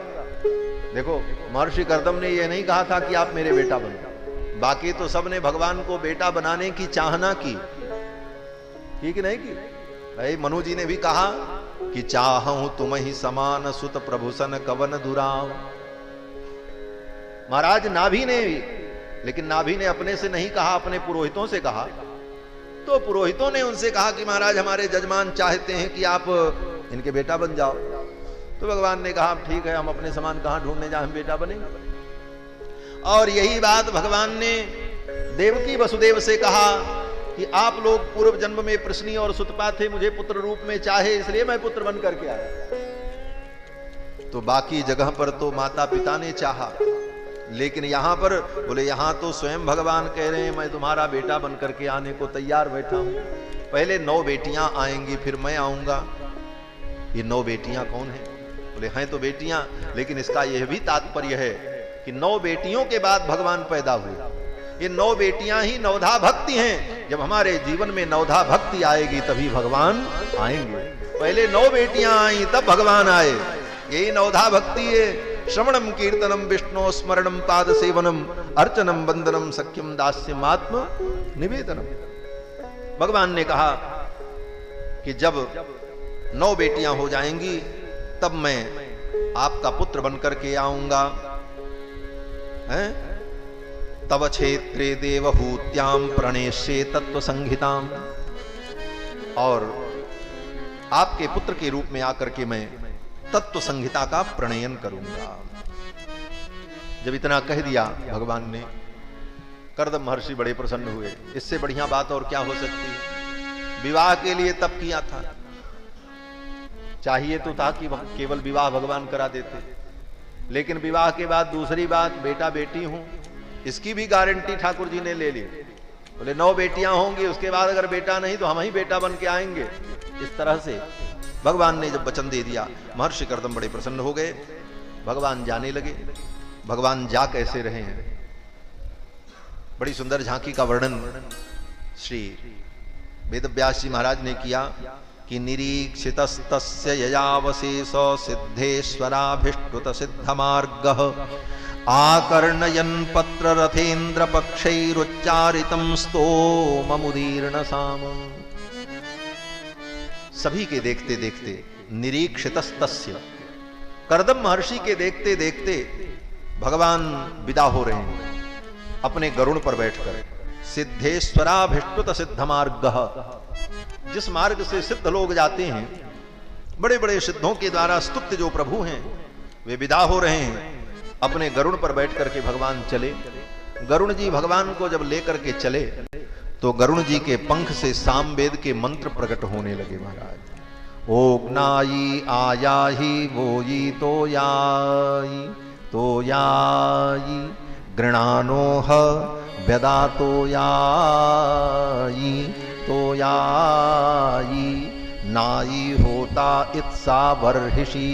देखो, महर्षि कर्दम ने यह नहीं कहा था कि आप मेरे बेटा बनो, बाकी तो सबने भगवान को बेटा बनाने की चाहना की कि नहीं की? भाई मनु जी ने भी कहा कि चाहूं तुम ही समान सुत प्रभुसन कवन दुराव। महाराज नाभि ने भी, लेकिन नाभि ने अपने से नहीं कहा, अपने पुरोहितों से कहा। तो पुरोहितों ने उनसे कहा कि महाराज हमारे जजमान चाहते हैं कि आप इनके बेटा बन जाओ। तो भगवान ने कहा ठीक है, हम अपने समान कहां ढूंढने जाए, हम बेटा बनेंगे। और यही बात भगवान ने देवकी वसुदेव से कहा कि आप लोग पूर्व जन्म में प्रश्नी और सुतपा थे, मुझे पुत्र रूप में चाहे, इसलिए मैं पुत्र बन करके आया। तो बाकी जगह पर तो माता पिता ने चाहा, लेकिन यहां पर बोले यहां तो स्वयं भगवान कह रहे हैं मैं तुम्हारा बेटा बन करके आने को तैयार बैठा हूं। पहले 9 बेटियां आएंगी, फिर मैं आऊंगा। ये 9 बेटियां कौन है? बोले हैं तो बेटियां, लेकिन इसका यह भी तात्पर्य है कि 9 बेटियों के बाद भगवान पैदा हुए। ये 9 बेटियां ही नवधा भक्ति हैं। जब हमारे जीवन में नवधा भक्ति आएगी तभी भगवान आएंगे। पहले 9 बेटियां आई तब भगवान आए। यही नवधा भक्ति है। श्रवणम कीर्तनम विष्णु स्मरणम पाद सेवनम अर्चनम वंदनम सख्यम दास्यम आत्म निवेदनम। भगवान ने कहा कि जब 9 बेटियां हो जाएंगी तब मैं आपका पुत्र बनकर के आऊंगा। हैं? तव क्षेत्रे देवहूत्याम प्रणेष्ये तत्व संहिताम, और आपके पुत्र के रूप में आकर के मैं तत्व संहिता का प्रणयन करूंगा। जब इतना कह दिया भगवान ने, कर्दम महर्षि बड़े प्रसन्न हुए। इससे बढ़िया बात और क्या हो सकती है। विवाह के लिए तब किया था, चाहिए तो था कि केवल विवाह भगवान करा देते, लेकिन विवाह के बाद दूसरी बात, बेटा बेटी हूं, इसकी भी गारंटी ठाकुर जी ने ले ली। बोले 9 बेटियां होंगी, उसके बाद अगर बेटा नहीं तो हम ही बेटा बन के आएंगे। इस तरह से भगवान ने जब वचन दे दिया, महर्षि कर्दम बड़े प्रसन्न हो गए। भगवान जाने लगे। भगवान जा कैसे रहे हैं, बड़ी सुंदर झांकी का वर्णन श्री वेदव्यास जी महाराज ने किया कि निरीक्षितस्तस्य ययावशेष सिद्धेश्वराभिष्टुत सिद्धमार्गः आकर्णयन् पत्र रथेन्द्र पक्षैरुच्चारितं स्तोममुदीर्ण साम। सभी के देखते देखते, निरीक्षितस्तस्य, कर्दम महर्षि के देखते देखते भगवान विदा हो रहे हैं अपने गरुड़ पर बैठकर। सिद्धेश्वराभिष्टुत सिद्धमार्गः, जिस मार्ग से सिद्ध लोग जाते हैं, बड़े बड़े सिद्धों के द्वारा स्तुत्य जो प्रभु हैं, वे विदा हो रहे हैं। अपने गरुड़ पर बैठ करके भगवान चले। गरुड़ जी भगवान को जब लेकर के चले तो गरुड़ जी के पंख से सामवेद के मंत्र प्रकट होने लगे महाराज। ओग्नाई आयाही वोई तोयाई तोयाई गृणानोह व्यदा तोयाई तोयाई नाई होता इत्सा बर्हिषी।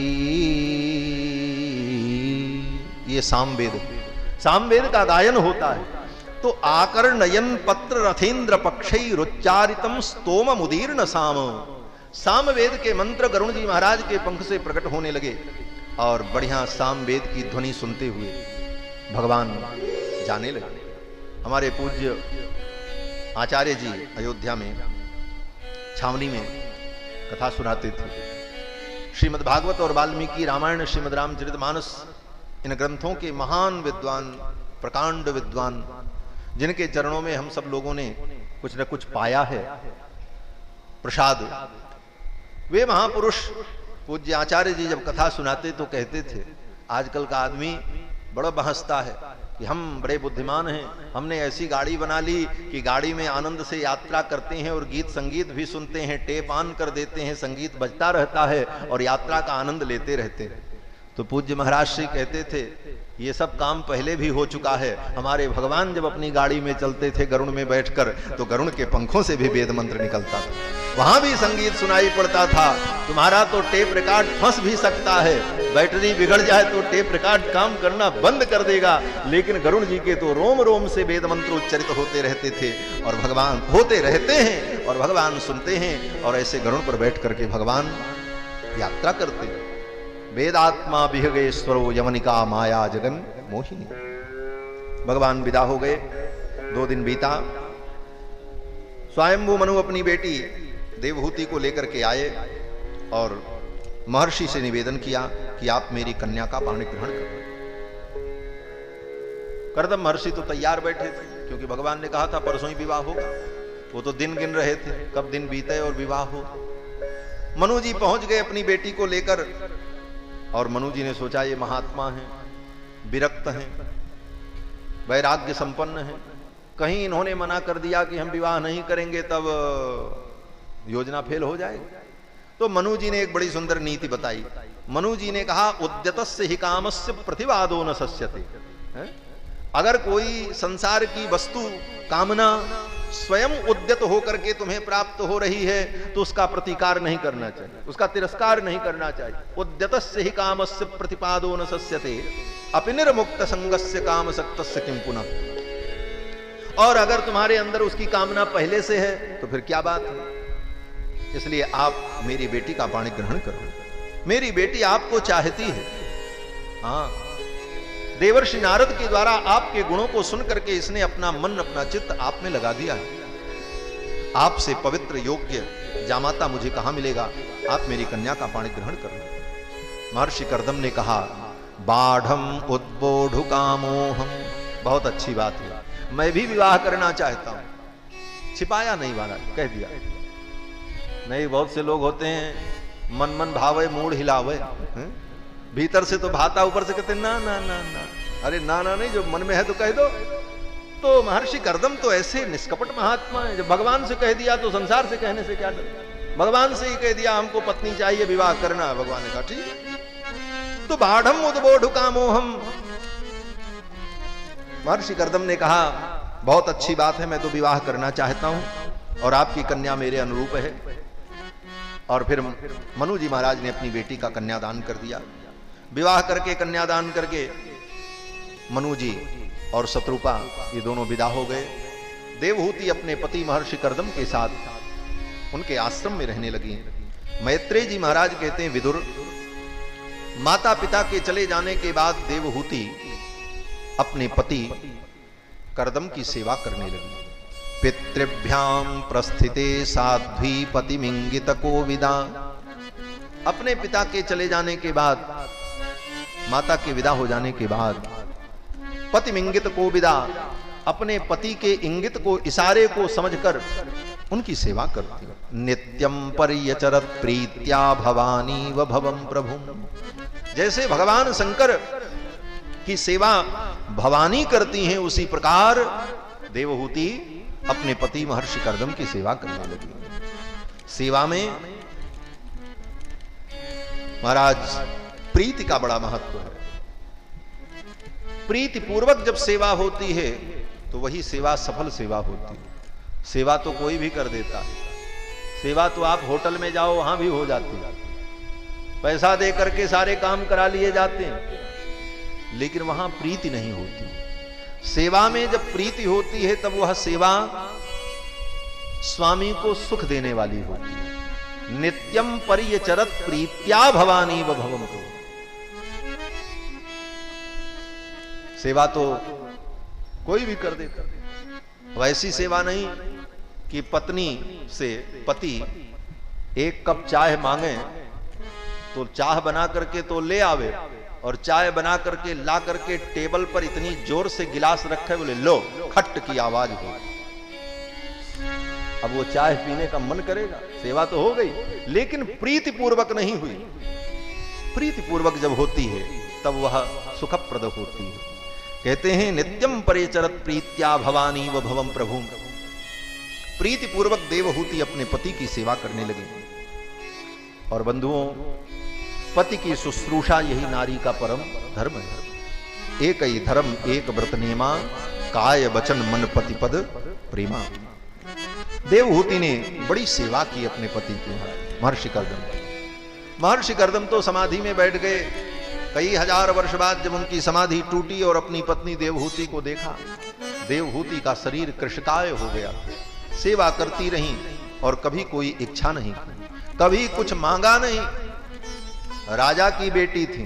ये सामवेद का गायन होता है। तो आकर्णयन पत्र रथेन्द्र पक्षैरुच्चारितम स्तोम मुदीर्ण साम। सामवेद के मंत्र गरुड़ जी महाराज के पंख से प्रकट होने लगे और बढ़िया सामवेद की ध्वनि सुनते हुए भगवान जाने लगे। हमारे पूज्य आचार्य जी अयोध्या में छावनी में कथा सुनाते थे। श्रीमद् भागवत और वाल्मीकि रामायण, श्रीमद् रामचरितमानस, इन ग्रंथों के महान विद्वान, प्रकांड विद्वान, जिनके चरणों में हम सब लोगों ने कुछ न कुछ पाया है प्रसाद, वे महापुरुष पूज्य आचार्य जी जब कथा सुनाते तो कहते थे, आजकल का आदमी बड़ा बहसता है कि हम बड़े बुद्धिमान हैं, हमने ऐसी गाड़ी बना ली कि गाड़ी में आनंद से यात्रा करते हैं और गीत संगीत भी सुनते हैं, टेप ऑन कर देते हैं, संगीत बजता रहता है और यात्रा का आनंद लेते रहते हैं। तो पूज्य महाराज श्री कहते थे, ये सब काम पहले भी हो चुका है। हमारे भगवान जब अपनी गाड़ी में चलते थे गरुड़ में बैठकर, तो गरुड़ के पंखों से भी वेद मंत्र निकलता था, वहां भी संगीत सुनाई पड़ता था। तुम्हारा तो टेप रिकॉर्ड फंस भी सकता है, बैटरी बिगड़ जाए तो टेप रिकॉर्ड काम करना बंद कर देगा, लेकिन गरुड़ जी के तो रोम रोम से वेद मंत्र उच्चरित होते रहते थे और भगवान होते रहते हैं और भगवान सुनते हैं। और ऐसे गरुड़ पर बैठ करके भगवान यात्रा करते हैं। वेदात्मा विहगेश्वरो यमनिका माया जगन मोहिनी। भगवान विदा हो गए। 2 दिन बीता। स्वयंभू मनु अपनी बेटी देवहूति को लेकर के आए और महर्षि से निवेदन किया कि आप मेरी कन्या का पाणी ग्रहण करें। कर्दम महर्षि तो तैयार बैठे थे, क्योंकि भगवान ने कहा था परसों ही विवाह होगा। वो तो दिन गिन रहे थे कब दिन बीते और विवाह हो। मनु जी पहुंच गए अपनी बेटी को लेकर, और मनु जी ने सोचा ये महात्मा हैं, विरक्त हैं, वैराग्य संपन्न हैं, कहीं इन्होंने मना कर दिया कि हम विवाह नहीं करेंगे तब योजना फेल हो जाएगी। तो मनु जी ने एक बड़ी सुंदर नीति बताई। मनु जी ने कहा, उद्यतस्य हि कामस्य प्रतिवादो न सस्यते। अगर कोई संसार की वस्तु कामना स्वयं उद्यत होकर के तुम्हें प्राप्त हो रही है तो उसका प्रतिकार नहीं करना चाहिए, उसका तिरस्कार नहीं करना चाहिए। उद्यतस्य हि कामस्य प्रतिपादो न सस्यते अपि निर्मुक्त संगस्य कामसक्तस्य किं पुनः। और अगर तुम्हारे अंदर उसकी कामना पहले से है तो फिर क्या बात है। इसलिए आप मेरी बेटी का पाणी ग्रहण करो। मेरी बेटी आपको चाहती है। हाँ, देवर्षि नारद के द्वारा आपके गुणों को सुन करके इसने अपना मन, अपना चित्त आप में लगा दिया है। आपसे पवित्र योग्य जामाता मुझे कहां मिलेगा? आप मेरी कन्या का पाणी ग्रहण कर लो। महर्षि कर्दम ने कहा, बाढ़म उद्बोधु कामोहम। बहुत अच्छी बात है, मैं भी विवाह करना चाहता हूं। छिपाया नहीं महाराज, कह दिया। नहीं, बहुत से लोग होते हैं मन मन भावे मूड हिलावे, भीतर से तो भाता, ऊपर से कहते ना ना ना ना। अरे ना ना नहीं, जो मन में है तो कह दो। तो महर्षि कर्दम तो ऐसे निष्कपट महात्मा है, जब भगवान से कह दिया तो संसार से कहने से क्या डर। भगवान से ही कह दिया हमको पत्नी चाहिए, विवाह करना है। भगवान ने कहा ठीक है। तो बाढ़म उद्बोधु कामोहम। महर्षि कर्दम ने कहा, बहुत अच्छी बात है, मैं तो विवाह करना चाहता हूं और आपकी कन्या मेरे अनुरूप है। और फिर मनु जी महाराज ने अपनी बेटी का कन्यादान कर दिया। विवाह करके, कन्यादान करके मनु जी और शत्रुपा ये दोनों विदा हो गए। देवहूति अपने पति महर्षि कर्दम के साथ उनके आश्रम में रहने लगी। मैत्रेय जी महाराज कहते हैं, विदुर, माता पिता के चले जाने के बाद देवहूति अपने पति कर्दम की सेवा करने लगी। पितृभ्याम प्रस्थिते साध्वी पतिमिंगित कोविदा। अपने पिता के चले जाने के बाद, माता के विदा हो जाने के बाद, पतिमिंगित कोविदा, अपने पति के इंगित को, इशारे को समझकर उनकी सेवा करती है। नित्यम पर्यचरत प्रीत्या भवानी व भवम प्रभुम। जैसे भगवान शंकर की सेवा भवानी करती हैं, उसी प्रकार देवहूति अपने पति महर्षि कर्दम की सेवा करने लगी। सेवा में महाराज प्रीति का बड़ा महत्व है। प्रीति पूर्वक जब सेवा होती है तो वही सेवा सफल सेवा होती है। सेवा तो कोई भी कर देता है। सेवा तो आप होटल में जाओ, वहां भी हो जाती है, पैसा दे करके सारे काम करा लिए जाते हैं, लेकिन वहां प्रीति नहीं होती। सेवा में जब प्रीति होती है तब वह सेवा स्वामी को सुख देने वाली होती है। नित्यम पर्यचरत प्रीत्या भवानी व भवम को। सेवा तो कोई भी कर देता, वैसी सेवा नहीं कि पत्नी से पति एक कप चाय मांगे तो चाय बना करके तो ले आवे, और चाय बना करके ला करके टेबल पर इतनी जोर से गिलास रखे, बोले लो, खट की आवाज हो। अब वो चाय पीने का मन करेगा? सेवा तो हो गई, लेकिन प्रीति पूर्वक नहीं हुई। प्रीति पूर्वक जब होती है तब वह सुखप्रद होती है। कहते हैं, नित्यम परिचरत प्रीत्या भवानी व भवम प्रभुम। प्रीति पूर्वक देवहूति अपने पति की सेवा करने लगी। और बंधुओं, पति की शुश्रूषा यही नारी का परम धर्म है। एक ही धर्म एक व्रत नेमा, काय वचन मन पति पद प्रेमा। देवहूति ने बड़ी सेवा की अपने पति की। महर्षि कर्दम, महर्षि कर्दम तो समाधि में बैठ गए। कई हजार वर्ष बाद जब उनकी समाधि टूटी और अपनी पत्नी देवहूति को देखा, देवहूति का शरीर कृशकाय हो गया। सेवा करती रही और कभी कोई इच्छा नहीं, कभी कुछ मांगा नहीं। राजा की बेटी थी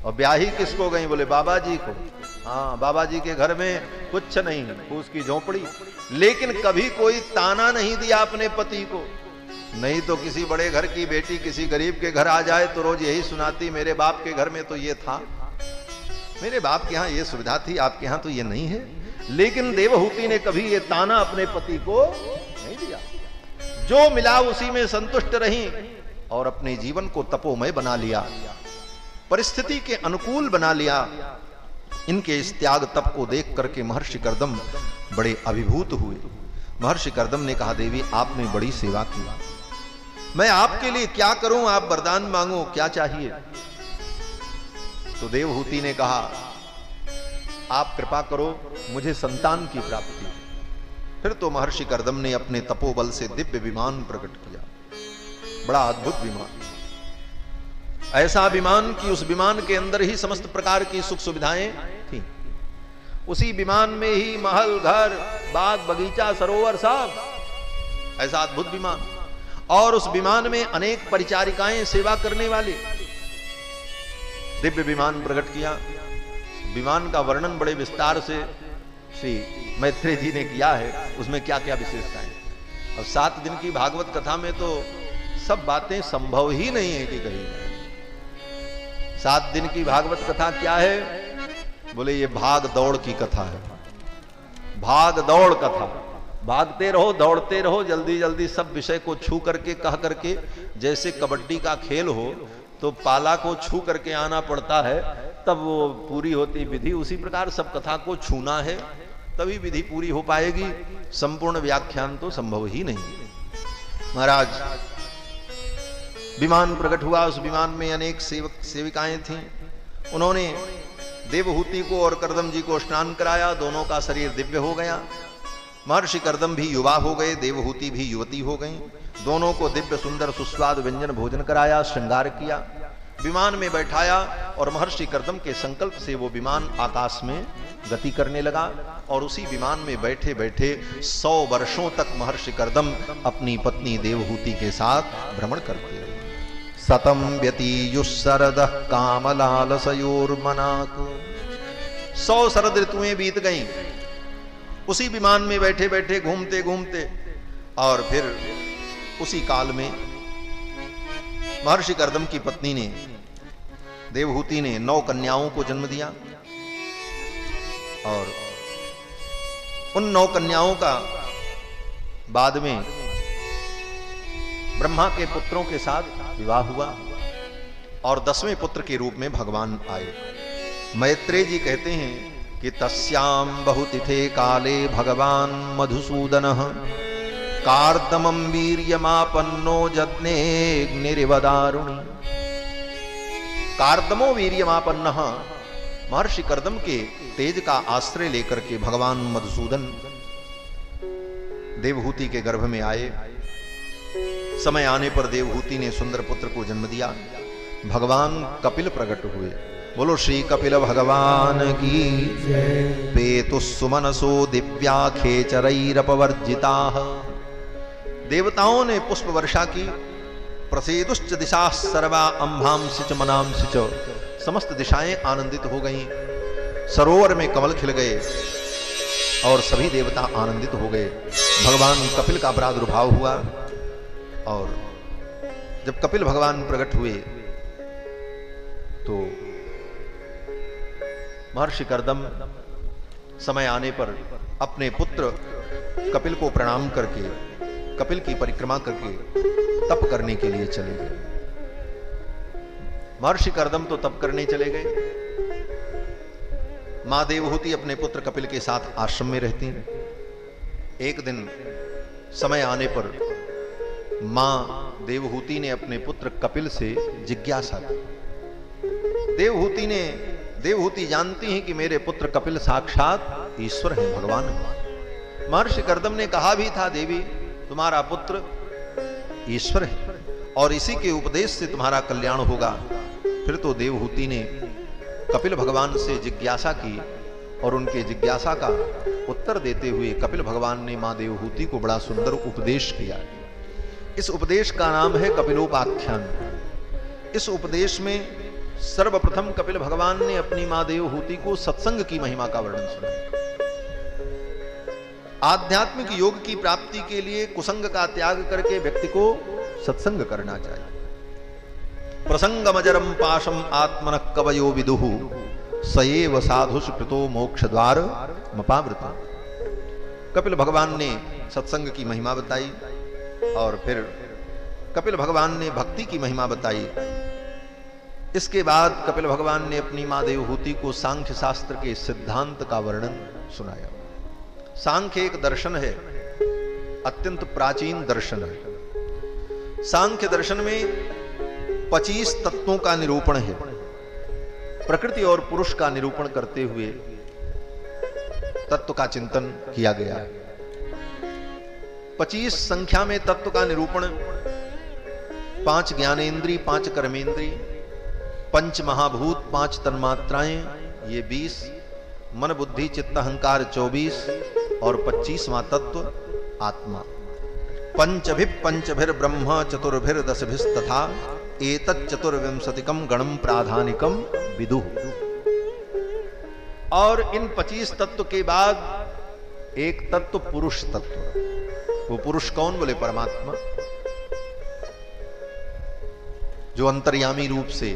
और ब्याही किसको गई? बोले बाबा जी को। हाँ, बाबा जी के घर में कुछ नहीं, उसकी झोपड़ी। लेकिन कभी कोई ताना नहीं दिया अपने पति को। नहीं तो किसी बड़े घर की बेटी किसी गरीब के घर आ जाए तो रोज यही सुनाती, मेरे बाप के घर में तो ये था, मेरे बाप के यहाँ ये सुविधा थी, आपके यहाँ तो ये नहीं है। लेकिन देवहूति ने कभी ये ताना अपने पति को नहीं दिया। जो मिला उसी में संतुष्ट रही और अपने जीवन को तपोमय बना लिया, परिस्थिति के अनुकूल बना लिया। इनके इस त्याग तप को देख करके महर्षि कर्दम बड़े अभिभूत हुए। महर्षि कर्दम ने कहा, देवी आपने बड़ी सेवा की, मैं आपके लिए क्या करूं? आप वरदान मांगो, क्या चाहिए? तो देवहूति ने कहा, आप कृपा करो, मुझे संतान की प्राप्ति। फिर तो महर्षि कर्दम ने अपने तपोबल से दिव्य विमान प्रकट किया। बड़ा अद्भुत विमान, ऐसा विमान कि उस विमान के अंदर ही समस्त प्रकार की सुख सुविधाएं थी। उसी विमान में ही महल, घर, बाग, बगीचा, सरोवर सब, ऐसा अद्भुत विमान। और उस विमान में अनेक परिचारिकाएं सेवा करने वाली। दिव्य विमान प्रकट किया। विमान का वर्णन बड़े विस्तार से श्री मैत्रेय जी ने किया है, उसमें क्या क्या विशेषताएं। अब 7 दिन की भागवत कथा में तो सब बातें संभव ही नहीं है कि कहीं 7 दिन की भागवत कथा क्या है? बोले ये भाग दौड़ की कथा है, भाग दौड़ कथा। भागते रहो, दौड़ते रहो, जल्दी जल्दी सब विषय को छू करके कह करके, जैसे कबड्डी का खेल हो तो पाला को छू करके आना पड़ता है तब वो पूरी होती विधि, उसी प्रकार सब कथा को छूना है तभी विधि पूरी हो पाएगी। संपूर्ण व्याख्यान तो संभव ही नहीं। महाराज विमान प्रकट हुआ, उस विमान में अनेक सेविकाएं थीं। उन्होंने देवहूति को और कर्दम जी को स्नान कराया, दोनों का शरीर दिव्य हो गया। महर्षि कर्दम भी युवा हो गए, देवहूति भी युवती हो गई। दोनों को दिव्य सुंदर सुस्वाद व्यंजन भोजन कराया, श्रृंगार किया, विमान में बैठाया और महर्षि कर्दम के संकल्प से वो विमान आकाश में गति करने लगा। और उसी विमान में बैठे बैठे 100 वर्षों तक महर्षि कर्दम अपनी पत्नी देवहूति के साथ भ्रमण करते रहे। सतम व्यतीयुशरदः कामलालसयोर्मनाक। 100 शरद ऋतुएं बीत गईं उसी विमान में बैठे बैठे, घूमते घूमते। और फिर उसी काल में महर्षि कर्दम की पत्नी ने, देवहूति ने 9 कन्याओं को जन्म दिया। और उन 9 कन्याओं का बाद में ब्रह्मा के पुत्रों के साथ विवाह हुआ और 10वें पुत्र के रूप में भगवान आए। मैत्रेय जी कहते हैं कि तस्याम बहुतिथे काले भगवान मधुसूदनः कार्दमं वीर्यमापन्नो जज्ञेऽग्निरिवदारुणि। कार्दमो वीर्यमापन्नः, महर्षि कर्दम के तेज का आश्रय लेकर के भगवान मधुसूदन देवहूति के गर्भ में आए। समय आने पर देवहूति ने सुंदर पुत्र को जन्म दिया। भगवान कपिल प्रकट हुए। बोलो श्री कपिल भगवान की जय। पेतुस्सुमनसो दिव्याखेचरैरपवर्जिताः। देवताओं ने पुष्प वर्षा की। प्रसेदुश्च दिशाः सर्वा अंभांसि च मनांसि च। समस्त दिशाएं आनंदित हो गईं। सरोवर में कमल खिल गए और सभी देवता आनंदित हो गए। भगवान कपिल का प्रादुर्भाव हुआ। और जब कपिल भगवान प्रकट हुए तो महर्षि कर्दम समय आने पर अपने पुत्र कपिल को प्रणाम करके, कपिल की परिक्रमा करके तप करने के लिए चले गए। महर्षि कर्दम तो तप करने चले गए। मां देवहूति अपने पुत्र कपिल के साथ आश्रम में रहती हैं। एक दिन समय आने पर मां देवहूति ने अपने पुत्र कपिल से जिज्ञासा की। देवहूति जानती हैं कि मेरे पुत्र कपिल साक्षात ईश्वर हैं, भगवान हैं। महर्षि कर्दम ने कहा भी था, देवी तुम्हारा पुत्र ईश्वर है और इसी के उपदेश से तुम्हारा कल्याण होगा। फिर तो देवहूति ने कपिल भगवान से जिज्ञासा की और उनके जिज्ञासा का उत्तर देते हुए कपिल भगवान ने मां देवहूति को बड़ा सुंदर उपदेश किया। इस उपदेश का नाम है कपिलोपाख्यान। इस उपदेश में सर्वप्रथम कपिल भगवान ने अपनी मां देवहूति को सत्संग की महिमा का वर्णन सुनाया। आध्यात्मिक योग की प्राप्ति के लिए कुसंग का त्याग करके व्यक्ति को सत्संग करना चाहिए। प्रसंगमजरम पाशम आत्मनः कवयो विदुः सएव साधुष कृतो मोक्ष द्वार मपावृता। कपिल भगवान ने सत्संग की महिमा बताई और फिर कपिल भगवान ने भक्ति की महिमा बताई। इसके बाद कपिल भगवान ने अपनी मां देवहूति को सांख्य शास्त्र के सिद्धांत का वर्णन सुनाया। सांख्य एक दर्शन है, अत्यंत प्राचीन दर्शन है। सांख्य दर्शन में 25 तत्वों का निरूपण है। प्रकृति और पुरुष का निरूपण करते हुए तत्व का चिंतन किया गया। 25 संख्या में तत्व का निरूपण, 5 ज्ञानेन्द्रिय, 5 कर्मेंद्रिय, 5 महाभूत, 5 तन्मात्राएं, ये 20, मन बुद्धि चित्त अहंकार 24 और 25वां तत्व आत्मा। पंचभिर ब्रह्म चतुर्भिर दशभिस्तथा एतत् चतुर्विंशतिकम गणम प्राधानिकम विदुः। और इन 25 तत्व के बाद एक तत्व पुरुष तत्व। वो पुरुष कौन? बोले परमात्मा, जो अंतर्यामी रूप से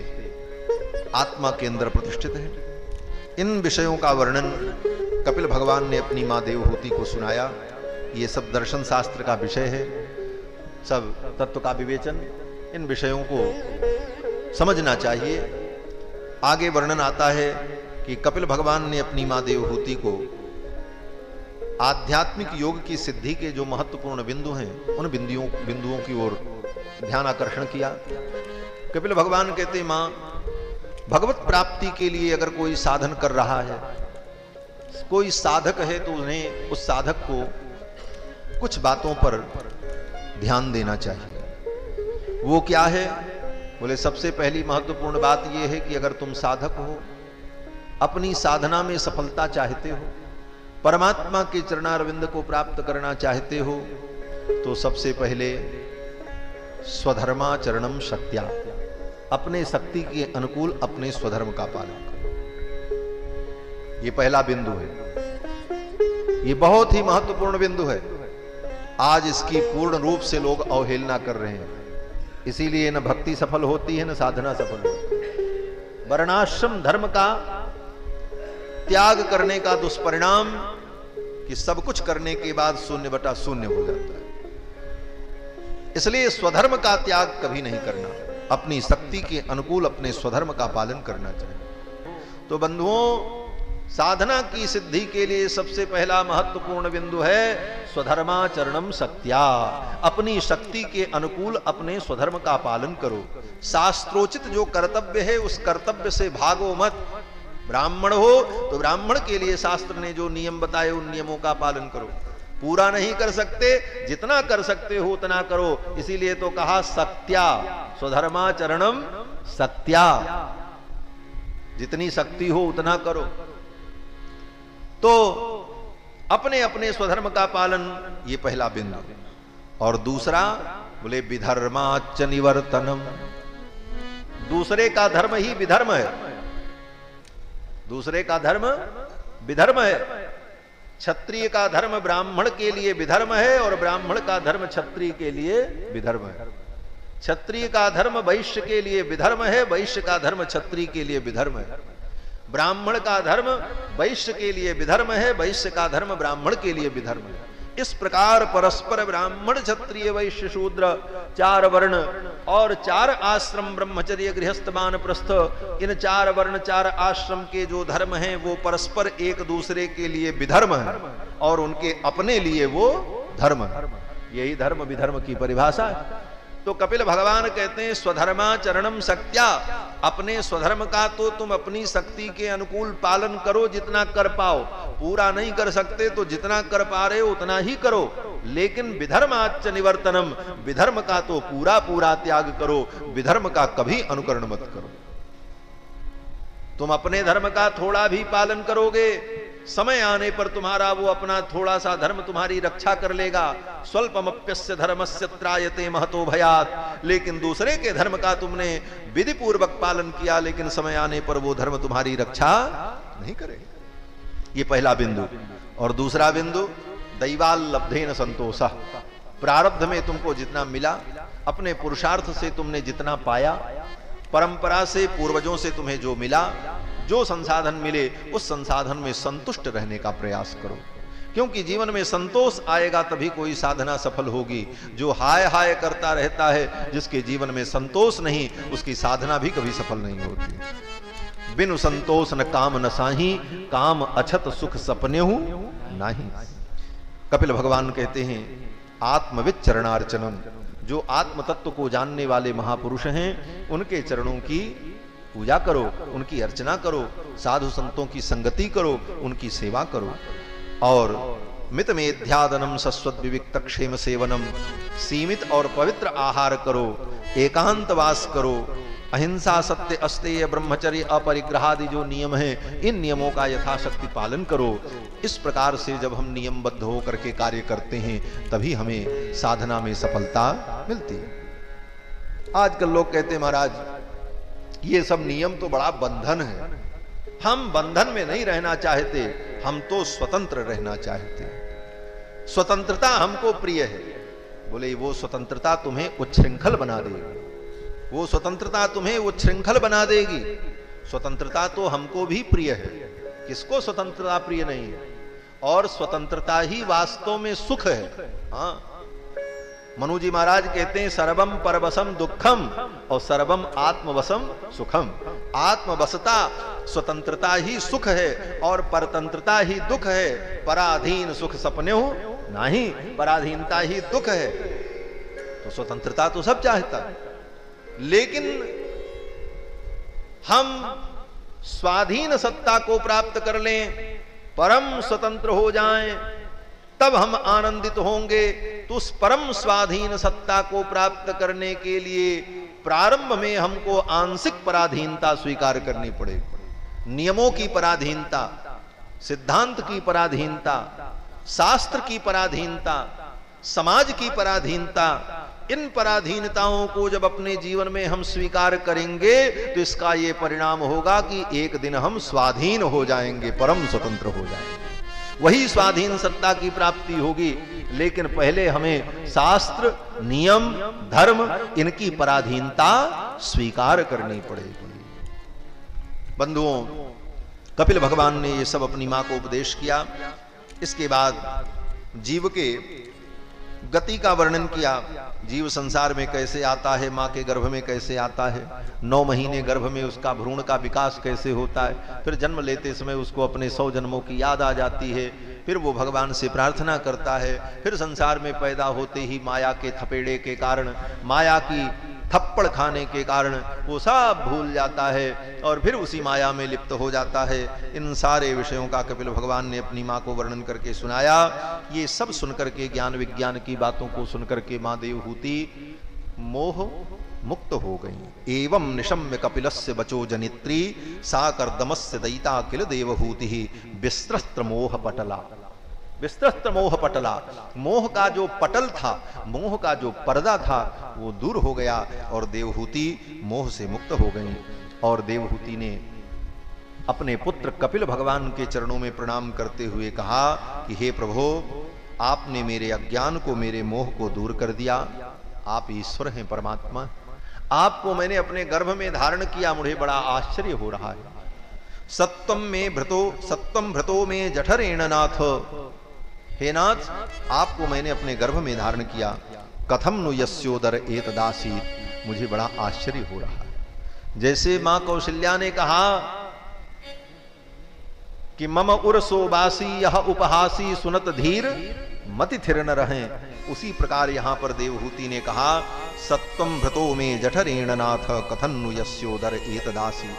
आत्मा के अंदर प्रतिष्ठित है। इन विषयों का वर्णन कपिल भगवान ने अपनी मां देवहूति को सुनाया। ये सब दर्शन शास्त्र का विषय है, सब तत्व का विवेचन, इन विषयों को समझना चाहिए। आगे वर्णन आता है कि कपिल भगवान ने अपनी मां देवहूति को आध्यात्मिक योग की सिद्धि के जो महत्वपूर्ण बिंदु हैं, उन बिंदुओं की ओर ध्यान आकर्षण किया। कपिल भगवान कहते, मां, भगवत प्राप्ति के लिए अगर कोई साधन कर रहा है, कोई साधक है, तो उन्हें उस साधक को कुछ बातों पर ध्यान देना चाहिए। वो क्या है? बोले सबसे पहली महत्वपूर्ण बात यह है कि अगर तुम साधक हो, अपनी साधना में सफलता चाहते हो, परमात्मा के चरणारविंद को प्राप्त करना चाहते हो, तो सबसे पहले स्वधर्माचरणम शक्त्या, अपने शक्ति के अनुकूल अपने स्वधर्म का पालन करो। ये पहला बिंदु है, ये बहुत ही महत्वपूर्ण बिंदु है। आज इसकी पूर्ण रूप से लोग अवहेलना कर रहे हैं, इसीलिए न भक्ति सफल होती है, न साधना सफल होती है। वर्णाश्रम धर्म का त्याग करने का दुष्परिणाम कि सब कुछ करने के बाद 0/0 हो जाता है। इसलिए स्वधर्म का त्याग कभी नहीं करना, अपनी शक्ति के अनुकूल अपने स्वधर्म का पालन करना चाहिए। तो बंधुओं, साधना की सिद्धि के लिए सबसे पहला महत्वपूर्ण बिंदु है स्वधर्माचरणम शक्त्या, अपनी शक्ति के अनुकूल अपने स्वधर्म का पालन करो। शास्त्रोचित जो कर्तव्य है, उस कर्तव्य से भागो मत। ब्राह्मण हो तो ब्राह्मण के लिए शास्त्र ने जो नियम बताए, उन नियमों का पालन करो। पूरा नहीं कर सकते, जितना कर सकते हो उतना करो। इसीलिए तो कहा शक्त्या, स्वधर्माचरणम शक्त्या, जितनी शक्ति हो उतना करो। तो अपने अपने स्वधर्म का पालन, ये पहला बिंदु। और दूसरा बोले विधर्माच निवर्तनम, दूसरे का धर्म ही विधर्म है, दूसरे का धर्म विधर्म है। क्षत्रिय का धर्म ब्राह्मण के लिए विधर्म है, और ब्राह्मण का धर्म क्षत्रिय के लिए विधर्म है। क्षत्रिय का धर्म वैश्य के लिए विधर्म है, वैश्य का धर्म क्षत्रिय के लिए विधर्म है। ब्राह्मण का धर्म वैश्य के लिए विधर्म है, वैश्य का धर्म ब्राह्मण के लिए विधर्म है। इस प्रकार परस्पर ब्राह्मण क्षत्रिय वैश्य शूद्र 4 वर्ण और 4 आश्रम ब्रह्मचर्य गृहस्थ वानप्रस्थ, इन 4 वर्ण 4 आश्रम के जो धर्म हैं वो परस्पर एक दूसरे के लिए विधर्म है, और उनके अपने लिए वो धर्म है। यही धर्म विधर्म की परिभाषा है। तो कपिल भगवान कहते हैं स्वधर्माचरणम शक्त्या, अपने स्वधर्म का तो तुम अपनी शक्ति के अनुकूल पालन करो, जितना कर पाओ। पूरा नहीं कर सकते तो जितना कर पा रहे हो उतना ही करो, लेकिन विधर्माच निवर्तनम, विधर्म का तो पूरा पूरा त्याग करो, विधर्म का कभी अनुकरण मत करो। तुम अपने धर्म का थोड़ा भी पालन करोगे, समय आने पर तुम्हारा वो अपना थोड़ा सा धर्म तुम्हारी रक्षा कर लेगा। स्वल्पमप्यस्य धर्मस्य त्रायते महतो भयात्, लेकिन दूसरे के धर्म का तुमने विधि पूर्वक पालन किया, लेकिन समय आने पर वो धर्म तुम्हारी रक्षा नहीं करेगा। ये पहला बिंदु। और दूसरा बिंदु दैवाल्लब्धेन संतोषः, प्रारब्ध में तुमको जितना मिला, अपने पुरुषार्थ से तुमने जितना पाया, परंपरा से पूर्वजों से तुम्हें जो मिला, जो संसाधन मिले, उस संसाधन में संतुष्ट रहने का प्रयास करो। क्योंकि जीवन में संतोष आएगा तभी कोई साधना सफल होगी। जो हाय हाय करता रहता है, जिसके जीवन में संतोष नहीं, उसकी साधना भी कभी सफल नहीं होती। बिनु संतोष न काम न साही, काम अछत सुख सपने हूं नाही। कपिल भगवान कहते हैं आत्मविद चरणार्चनम, जो आत्म तत्व को जानने वाले महापुरुष हैं, उनके चरणों की पूजा करो, उनकी अर्चना करो, साधु संतों की संगति करो, उनकी सेवा करो। और मित मेध्यादनम शश्वत विविक्त क्षेम सेवनम, सीमित और पवित्र आहार करो, एकांतवास करो, अहिंसा सत्य अस्तेय ब्रह्मचर्य अपरिग्रहादि जो नियम हैं, इन नियमों का यथाशक्ति पालन करो। इस प्रकार से जब हम नियमबद्ध होकर के कार्य करते हैं, तभी हमें साधना में सफलता मिलती है। आजकल लोग कहते हैं महाराज ये सब नियम तो बड़ा बंधन है, हम बंधन में नहीं रहना चाहते, हम तो स्वतंत्र रहना चाहते हैं। स्वतंत्रता हमको प्रिय है। बोले वो स्वतंत्रता तुम्हें उच्छृंखल बना देगी, वो स्वतंत्रता तुम्हें उच्छृंखल बना देगी। स्वतंत्रता तो हमको भी प्रिय है, किसको स्वतंत्रता प्रिय नहीं है? और स्वतंत्रता ही वास्तव में सुख है। हाँ, मनु जी महाराज कहते हैं सर्वम परवसम दुखम और सर्वम आत्मवसम सुखम। आत्मवसता स्वतंत्रता ही सुख है और परतंत्रता ही दुख है। पराधीन सुख सपने हो नहीं, पराधीनता ही दुख है। तो स्वतंत्रता तो सब चाहता है, लेकिन हम स्वाधीन सत्ता को प्राप्त कर लें, परम स्वतंत्र हो जाएं, तब हम आनंदित होंगे। तो उस परम स्वाधीन सत्ता को प्राप्त करने के लिए प्रारंभ में हमको आंशिक पराधीनता स्वीकार करनी पड़ेगी। नियमों की पराधीनता, सिद्धांत की पराधीनता, शास्त्र की पराधीनता, समाज की पराधीनता, इन पराधीनताओं को जब अपने जीवन में हम स्वीकार करेंगे तो इसका यह परिणाम होगा कि एक दिन हम स्वाधीन हो जाएंगे, परम स्वतंत्र हो जाएंगे। वही स्वाधीन सत्ता की प्राप्ति होगी। लेकिन पहले हमें शास्त्र, नियम, धर्म, इनकी पराधीनता स्वीकार करनी पड़ेगी। बंधुओं, कपिल भगवान ने ये सब अपनी मां को उपदेश किया। इसके बाद जीव के गति का वर्णन किया। जीव संसार में कैसे आता है, मां के गर्भ में कैसे आता है, 9 महीने गर्भ में उसका भ्रूण का विकास कैसे होता है, फिर जन्म लेते समय उसको अपने 100 जन्मों की याद आ जाती है, फिर वो भगवान से प्रार्थना करता है, फिर संसार में पैदा होते ही माया के थपेड़े के कारण, माया की थप्पड़ खाने के कारण वो सब भूल जाता है और फिर उसी माया में लिप्त हो जाता है। इन सारे विषयों का कपिल भगवान ने अपनी मां को वर्णन करके सुनाया। ये सब सुनकर के, ज्ञान विज्ञान की बातों को सुनकर के मां देवहूति मोह मुक्त हो गई। एवं निशम्य कपिलस्य बचो जनित्री सा कर्दमस्य दयिता किल देवहूति विस्त्रस्त्र मोह पटला। विस्त्रस्त्र मोह पटला, मोह का जो पटल था, मोह का जो पर्दा था, वो दूर हो गया और देवहूति मोह से मुक्त हो गई। और देवहूति ने अपने पुत्र कपिल भगवान के चरणों में प्रणाम करते हुए कहा कि हे प्रभु, आपने मेरे अज्ञान को, मेरे मोह को दूर कर दिया। आप ईश्वर हैं, परमात्मा। आपको मैंने अपने गर्भ में धारण किया, मुझे बड़ा आश्चर्य हो रहा है। सत्वम भ्रतो में जठरेण नाथ। हे नाथ, आपको मैंने अपने गर्भ में धारण किया। कथम नु यस्योदर एतदासीत। मुझे बड़ा आश्चर्य हो रहा है। जैसे मां कौशल्या ने कहा कि मम उरसो बासी यह उपहासी सुनत धीर मति थिर न रहे, उसी प्रकार यहां पर देवहूति ने कहा सत्वम भ्रतो में जठरेण नाथ कथन नु यस्योदर एतदासी।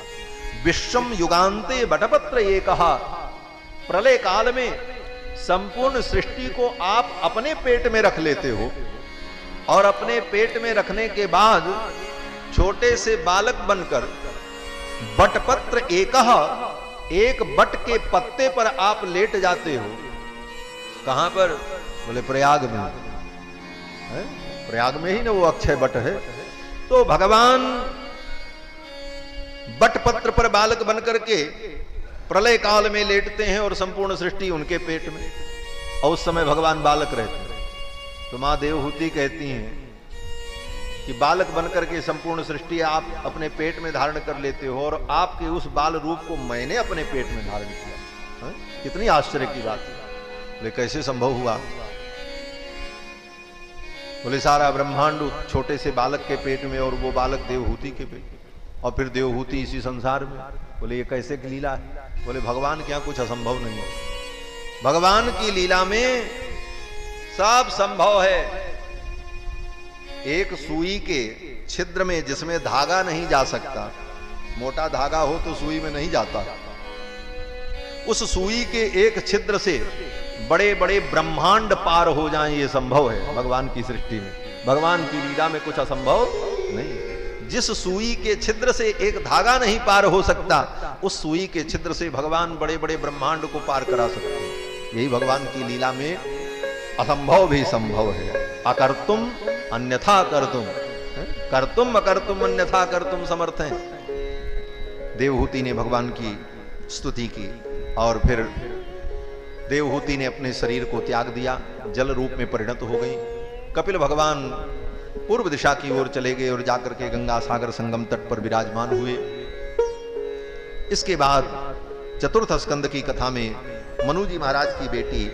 विश्वम युगांते बटपत्र ये कहा। प्रलय काल में संपूर्ण सृष्टि को आप अपने पेट में रख लेते हो और अपने पेट में रखने के बाद छोटे से बालक बनकर बटपत्र एक बट के पत्ते पर आप लेट जाते हो। कहां पर? बोले प्रयाग में है? प्रयाग में ही ना वो अक्षय बट है। तो भगवान बट पत्र पर बालक बनकर के प्रलय काल में लेटते हैं और संपूर्ण सृष्टि उनके पेट में, और उस समय भगवान बालक रहते हैं। तो मां देवहूति कहती हैं कि बालक बनकर के संपूर्ण सृष्टि आप अपने पेट में धारण कर लेते हो और आपके उस बाल रूप को मैंने अपने पेट में धारण किया। कितनी आश्चर्य की बात है। बोले कैसे संभव हुआ? बोले सारा ब्रह्मांड छोटे से बालक के पेट में और वो बालक देवहूति के पेट में, और फिर देवहूति इसी संसार में। बोले ये कैसे की लीला है? बोले भगवान के यहां कुछ असंभव नहीं है। भगवान की लीला में सब संभव है। एक सुई के छिद्र में जिसमें धागा नहीं जा सकता, मोटा धागा हो तो सुई में नहीं जाता, उस सुई के एक छिद्र से बड़े बड़े ब्रह्मांड पार हो जाएं, ये संभव है भगवान की सृष्टि में। भगवान की लीला में कुछ असंभव नहीं। जिस सुई के छिद्र से एक धागा नहीं पार हो सकता, उस सुई के छिद्र से भगवान बड़े बड़े ब्रह्मांड को पार करा सकते हैं। यही भगवान की लीला में असंभव भी संभव है। अकर्तुम अन्यथा कर्तुम, कर्तुम अकर्तुम अन्यथा कर्तुम समर्थ हैं। देवहूति ने भगवान की स्तुति की और फिर देवहूति ने अपने शरीर को त्याग दिया, जल रूप में परिणत हो गई। कपिल भगवान पूर्व दिशा की ओर चले गए और जाकर के गंगा सागर संगम तट पर विराजमान हुए। इसके बाद चतुर्थ स्कंद की कथा में मनु जी महाराज की बेटी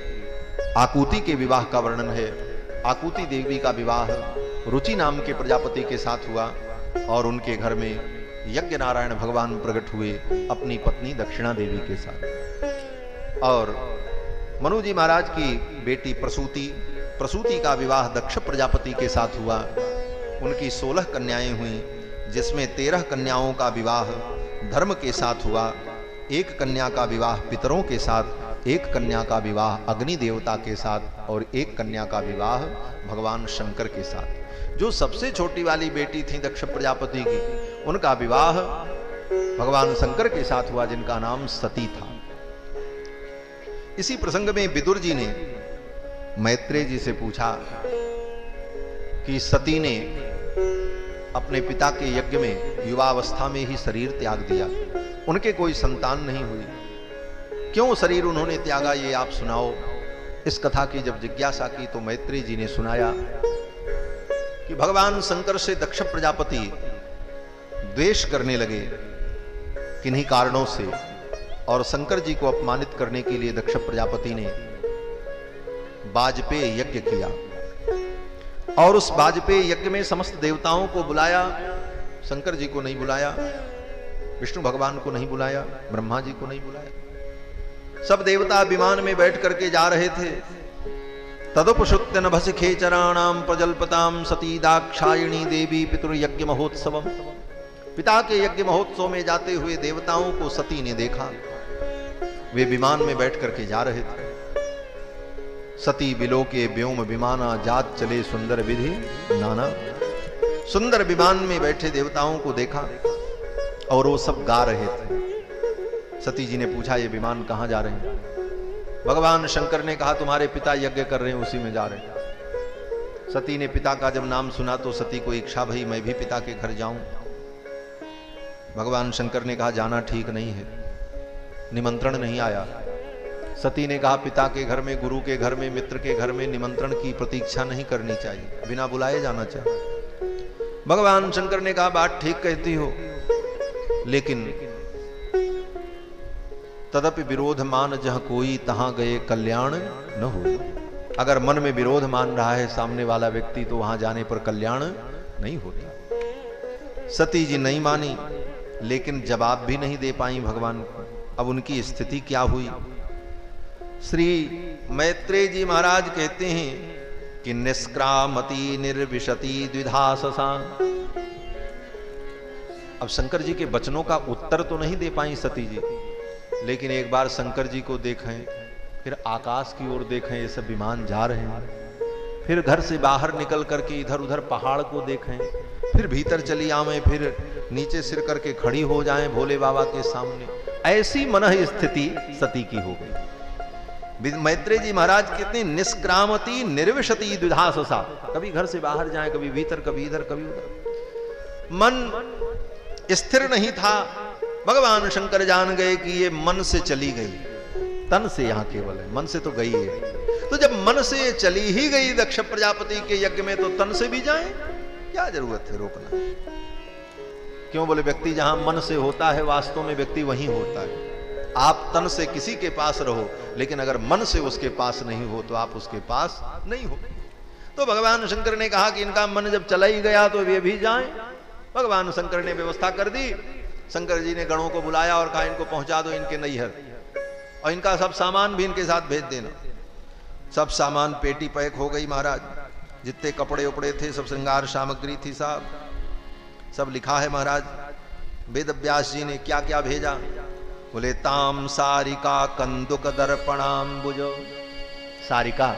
आकुति के विवाह का वर्णन है। आकुति देवी का विवाह रुचि नाम के प्रजापति के साथ हुआ और उनके घर में यज्ञ नारायण भगवान प्रकट हुए अपनी पत्नी दक्षिणा देवी के साथ। और मनु जी महाराज की बेटी प्रसूति का विवाह दक्ष प्रजापति के साथ हुआ। उनकी 16 कन्याएं हुई, जिसमें 13 कन्याओं का विवाह धर्म के साथ हुआ, 1 कन्या का विवाह पितरों के साथ, 1 कन्या का विवाह अग्नि देवता के साथ और 1 कन्या का विवाह भगवान शंकर के साथ। जो सबसे छोटी वाली बेटी थी दक्ष प्रजापति की, उनका विवाह भगवान शंकर के साथ हुआ, जिनका नाम सती था। इसी प्रसंग में विदुर जी ने मैत्रेय जी से पूछा कि सती ने अपने पिता के यज्ञ में युवावस्था में ही शरीर त्याग दिया, उनके कोई संतान नहीं हुई, क्यों शरीर उन्होंने त्यागा, ये आप सुनाओ। इस कथा की जब जिज्ञासा की तो मैत्रेय जी ने सुनाया कि भगवान शंकर से दक्ष प्रजापति द्वेष करने लगे किन्हीं कारणों से, और शंकर जी को अपमानित करने के लिए दक्ष प्रजापति ने वाजपेय यज्ञ किया और उस वाजपेय यज्ञ में समस्त देवताओं को बुलाया, शंकर जी को नहीं बुलाया, विष्णु भगवान को नहीं बुलाया, ब्रह्मा जी को नहीं बुलाया। सब देवता विमान में बैठ करके जा रहे थे। तदुपसुत्य नभसि खेचराणाम प्रजल्पताम सती दाक्षायणी देवी पितृयज्ञ महोत्सवम। पिता के यज्ञ महोत्सव में जाते हुए देवताओं को सती ने देखा, वे विमान में बैठ करके जा रहे थे। सती बिलोके व्योम विमाना जात चले सुंदर विधि नाना। सुंदर विमान में बैठे देवताओं को देखा और वो सब गा रहे थे। सती जी ने पूछा, ये विमान कहां जा रहे हैं? भगवान शंकर ने कहा, तुम्हारे पिता यज्ञ कर रहे हैं, उसी में जा रहे हैं। सती ने पिता का जब नाम सुना तो सती को इच्छा भई मैं भी पिता के घर जाऊं। भगवान शंकर ने कहा, जाना ठीक नहीं है, निमंत्रण नहीं आया। सती ने कहा, पिता के घर में, गुरु के घर में, मित्र के घर में निमंत्रण की प्रतीक्षा नहीं करनी चाहिए, बिना बुलाए जाना चाहिए। भगवान शंकर ने कहा, बात ठीक कहती हो, लेकिन तदपि विरोध मान जहां कोई तहां गए कल्याण न हो। अगर मन में विरोध मान रहा है सामने वाला व्यक्ति तो वहां जाने पर कल्याण नहीं होता। सती जी नहीं मानी, लेकिन जवाब भी नहीं दे पाई भगवान को। अब उनकी स्थिति क्या हुई? श्री मैत्रेय जी महाराज कहते हैं कि निष्क्रामति निर्विशति द्विधाससा। अब शंकर जी के वचनों का उत्तर तो नहीं दे पाई सती जी, लेकिन एक बार शंकर जी को देखें, फिर आकाश की ओर देखें, ये सब विमान जा रहे हैं, फिर घर से बाहर निकल करके इधर उधर पहाड़ को देखें, फिर भीतर चली आवें, फिर नीचे सिर करके खड़ी हो जाएं भोले बाबा के सामने। ऐसी मनः स्थिति सती की हो गई। मैत्रेय जी महाराज कितने निष्क्रामति निर्विशति द्विधाससा, कभी घर से बाहर जाएं, कभी भीतर, कभी इधर, कभी उधर, मन स्थिर नहीं था। भगवान शंकर जान गए कि ये मन से चली गई, तन से यहां केवल है, मन से तो गई है। तो जब मन से चली ही गई दक्ष प्रजापति के यज्ञ में, तो तन से भी जाए, क्या जरूरत है रोकना? क्यों बोले, व्यक्ति जहां मन से होता है वास्तव में व्यक्ति वहीं होता है। आप तन से किसी के पास रहो, लेकिन अगर मन से उसके पास नहीं हो तो आप उसके पास नहीं हो। तो भगवान शंकर ने कहा कि इनका मन जब चला ही गया तो वे भी जाएं। भगवान शंकर ने व्यवस्था कर दी। शंकर जी ने गणों को बुलाया और कहा, इनको पहुंचा दो इनके नैहर, और इनका सब सामान भी इनके साथ भेज देना। सब सामान पेटी पैक हो गई महाराज, जितने कपड़े उपड़े थे, सब श्रृंगार सामग्री थी, साहब सब लिखा है महाराज। वेद व्यास जी ने क्या क्या भेजा, बोले ताम सारिका कंदुक दर्पणाम्बुज। सारिका,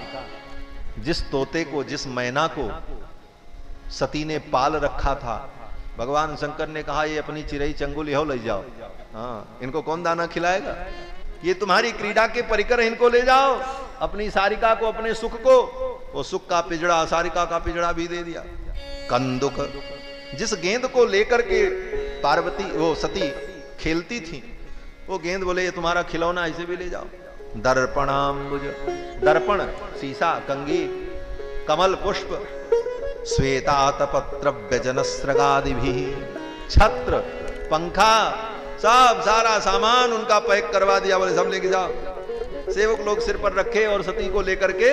जिस तोते को, जिस मैना को सती ने पाल रखा था, भगवान शंकर ने कहा ये अपनी चिरई चंगुल यहो ले जाओ। हाँ, इनको कौन दाना खिलाएगा? ये तुम्हारी क्रीड़ा के परिकर, इनको ले जाओ। अपनी सारिका को, अपने सुख को, वो सुख का पिजड़ा, सारिका का पिजड़ा भी दे दिया। कंदुक, जिस गेंद को लेकर के पार्वती, वो सती खेलती थी, वो गेंद बोले ये तुम्हारा खिलौना, इसे भी ले जाओ। दर्पणाम्बुज, दर्पण शीशा, कंगी, कमल पुष्प, श्वेतातपत्र व्यजनस्रगादिभि, छत्र, पंखा, सब सारा सामान उनका पैक करवा दिया। बोले सब लेके जाओ। सेवक लोग सिर पर रखे और सती को लेकर के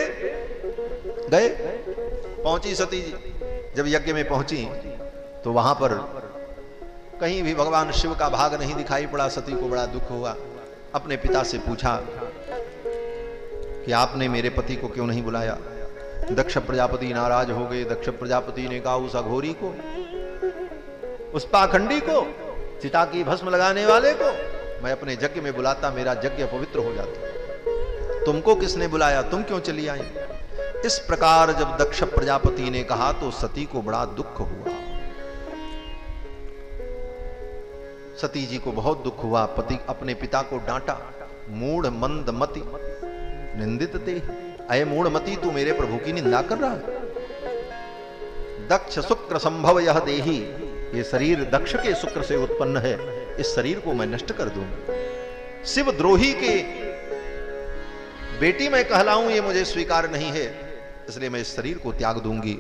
गए। पहुंची सती जी, जब यज्ञ में पहुंची तो वहां पर कहीं भी भगवान शिव का भाग नहीं दिखाई पड़ा। सती को बड़ा दुख हुआ। अपने पिता से पूछा कि आपने मेरे पति को क्यों नहीं बुलाया। दक्ष प्रजापति नाराज हो गए। दक्ष प्रजापति ने कहा उस अघोरी को, उस पाखंडी को, चिता की भस्म लगाने वाले को मैं अपने यज्ञ में बुलाता, मेरा यज्ञ पवित्र हो जाता। तुमको किसने बुलाया, तुम क्यों चली आई। इस प्रकार जब दक्ष प्रजापति ने कहा तो सती को बड़ा दुख हुआ। सती जी को बहुत दुख हुआ। पति अपने पिता को डांटा। मूढ़ मंद मति निंदित ते, अय मूढ़ मति तू मेरे प्रभु की निंदा कर रहा है। दक्ष शुक्र संभव यह देही, ये शरीर दक्ष के शुक्र से उत्पन्न है, इस शरीर को मैं नष्ट कर दूंगा। शिव द्रोही के बेटी मैं कहलाऊं ये मुझे स्वीकार नहीं है, इसलिए मैं इस शरीर को त्याग दूंगी।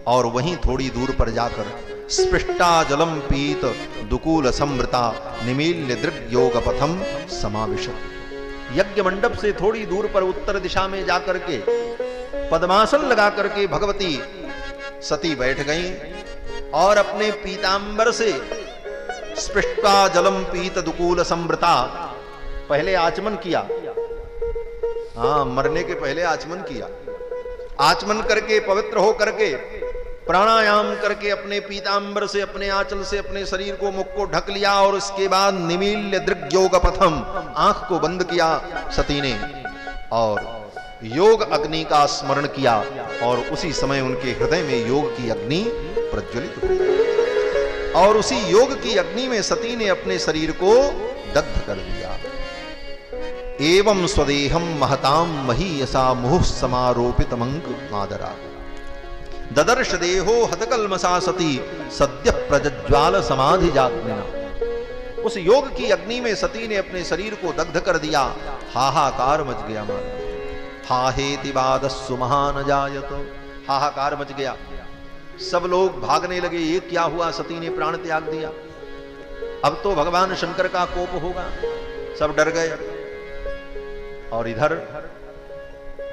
और वहीं थोड़ी दूर पर जाकर स्पृष्टा जलम पीत दुकूल समृता निमील्य दृग योग पथम समाविशत, यज्ञ मंडप से थोड़ी दूर पर उत्तर दिशा में जाकर के पद्मासन लगा करके भगवती सती बैठ गईं और अपने पीतांबर से स्पृष्टा जलम पीत दुकूल समृता, पहले आचमन किया। हाँ, मरने के पहले आचमन किया। आचमन करके पवित्र हो करके प्राणायाम करके अपने पीतांबर से, अपने आंचल से अपने शरीर को, मुख को ढक लिया और उसके बाद निमील्य दृग्योग पथम, आंख को बंद किया सती ने और योग अग्नि का स्मरण किया। और उसी समय उनके हृदय में योग की अग्नि प्रज्वलित हुई और उसी योग की अग्नि में सती ने अपने शरीर को दग्ध कर दिया। एवं स्वदेहम महताम महीयसा मुहुः समारोपित मंक मादरा, ददर्श देहो हतकल्मसा सती सद्य प्रज्ज्वाल समाधि जाग्निना। उस योग की अग्नि में सती ने अपने शरीर को दग्ध कर दिया। हाहाकार मच गया। मारा हाहेति वादस्सु महान जायत, हाहाकार मच गया। सब लोग भागने लगे। ये क्या हुआ, सती ने प्राण त्याग दिया, अब तो भगवान शंकर का कोप होगा। सब डर गए। और इधर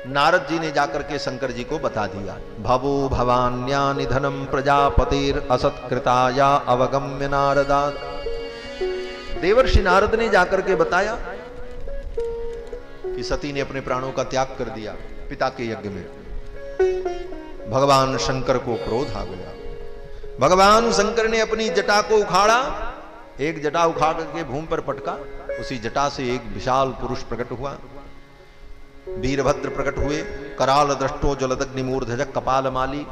नारद जी ने जाकर के शंकर जी को बता दिया। भवो भवान्या निधनम प्रजापतिर असत्कृताया अवगम्य नारदात। देवर्षि नारद ने जाकर के बताया कि सती ने अपने प्राणों का त्याग कर दिया पिता के यज्ञ में। भगवान शंकर को क्रोध आ गया। भगवान शंकर ने अपनी जटा को उखाड़ा। एक जटा उखाड़ करके भूमि पर पटका। उसी जटा से एक विशाल पुरुष प्रकट हुआ। वीरभद्र प्रकट हुए। कराल दृष्टो जलदग्नि मूर्धज कपाल माली।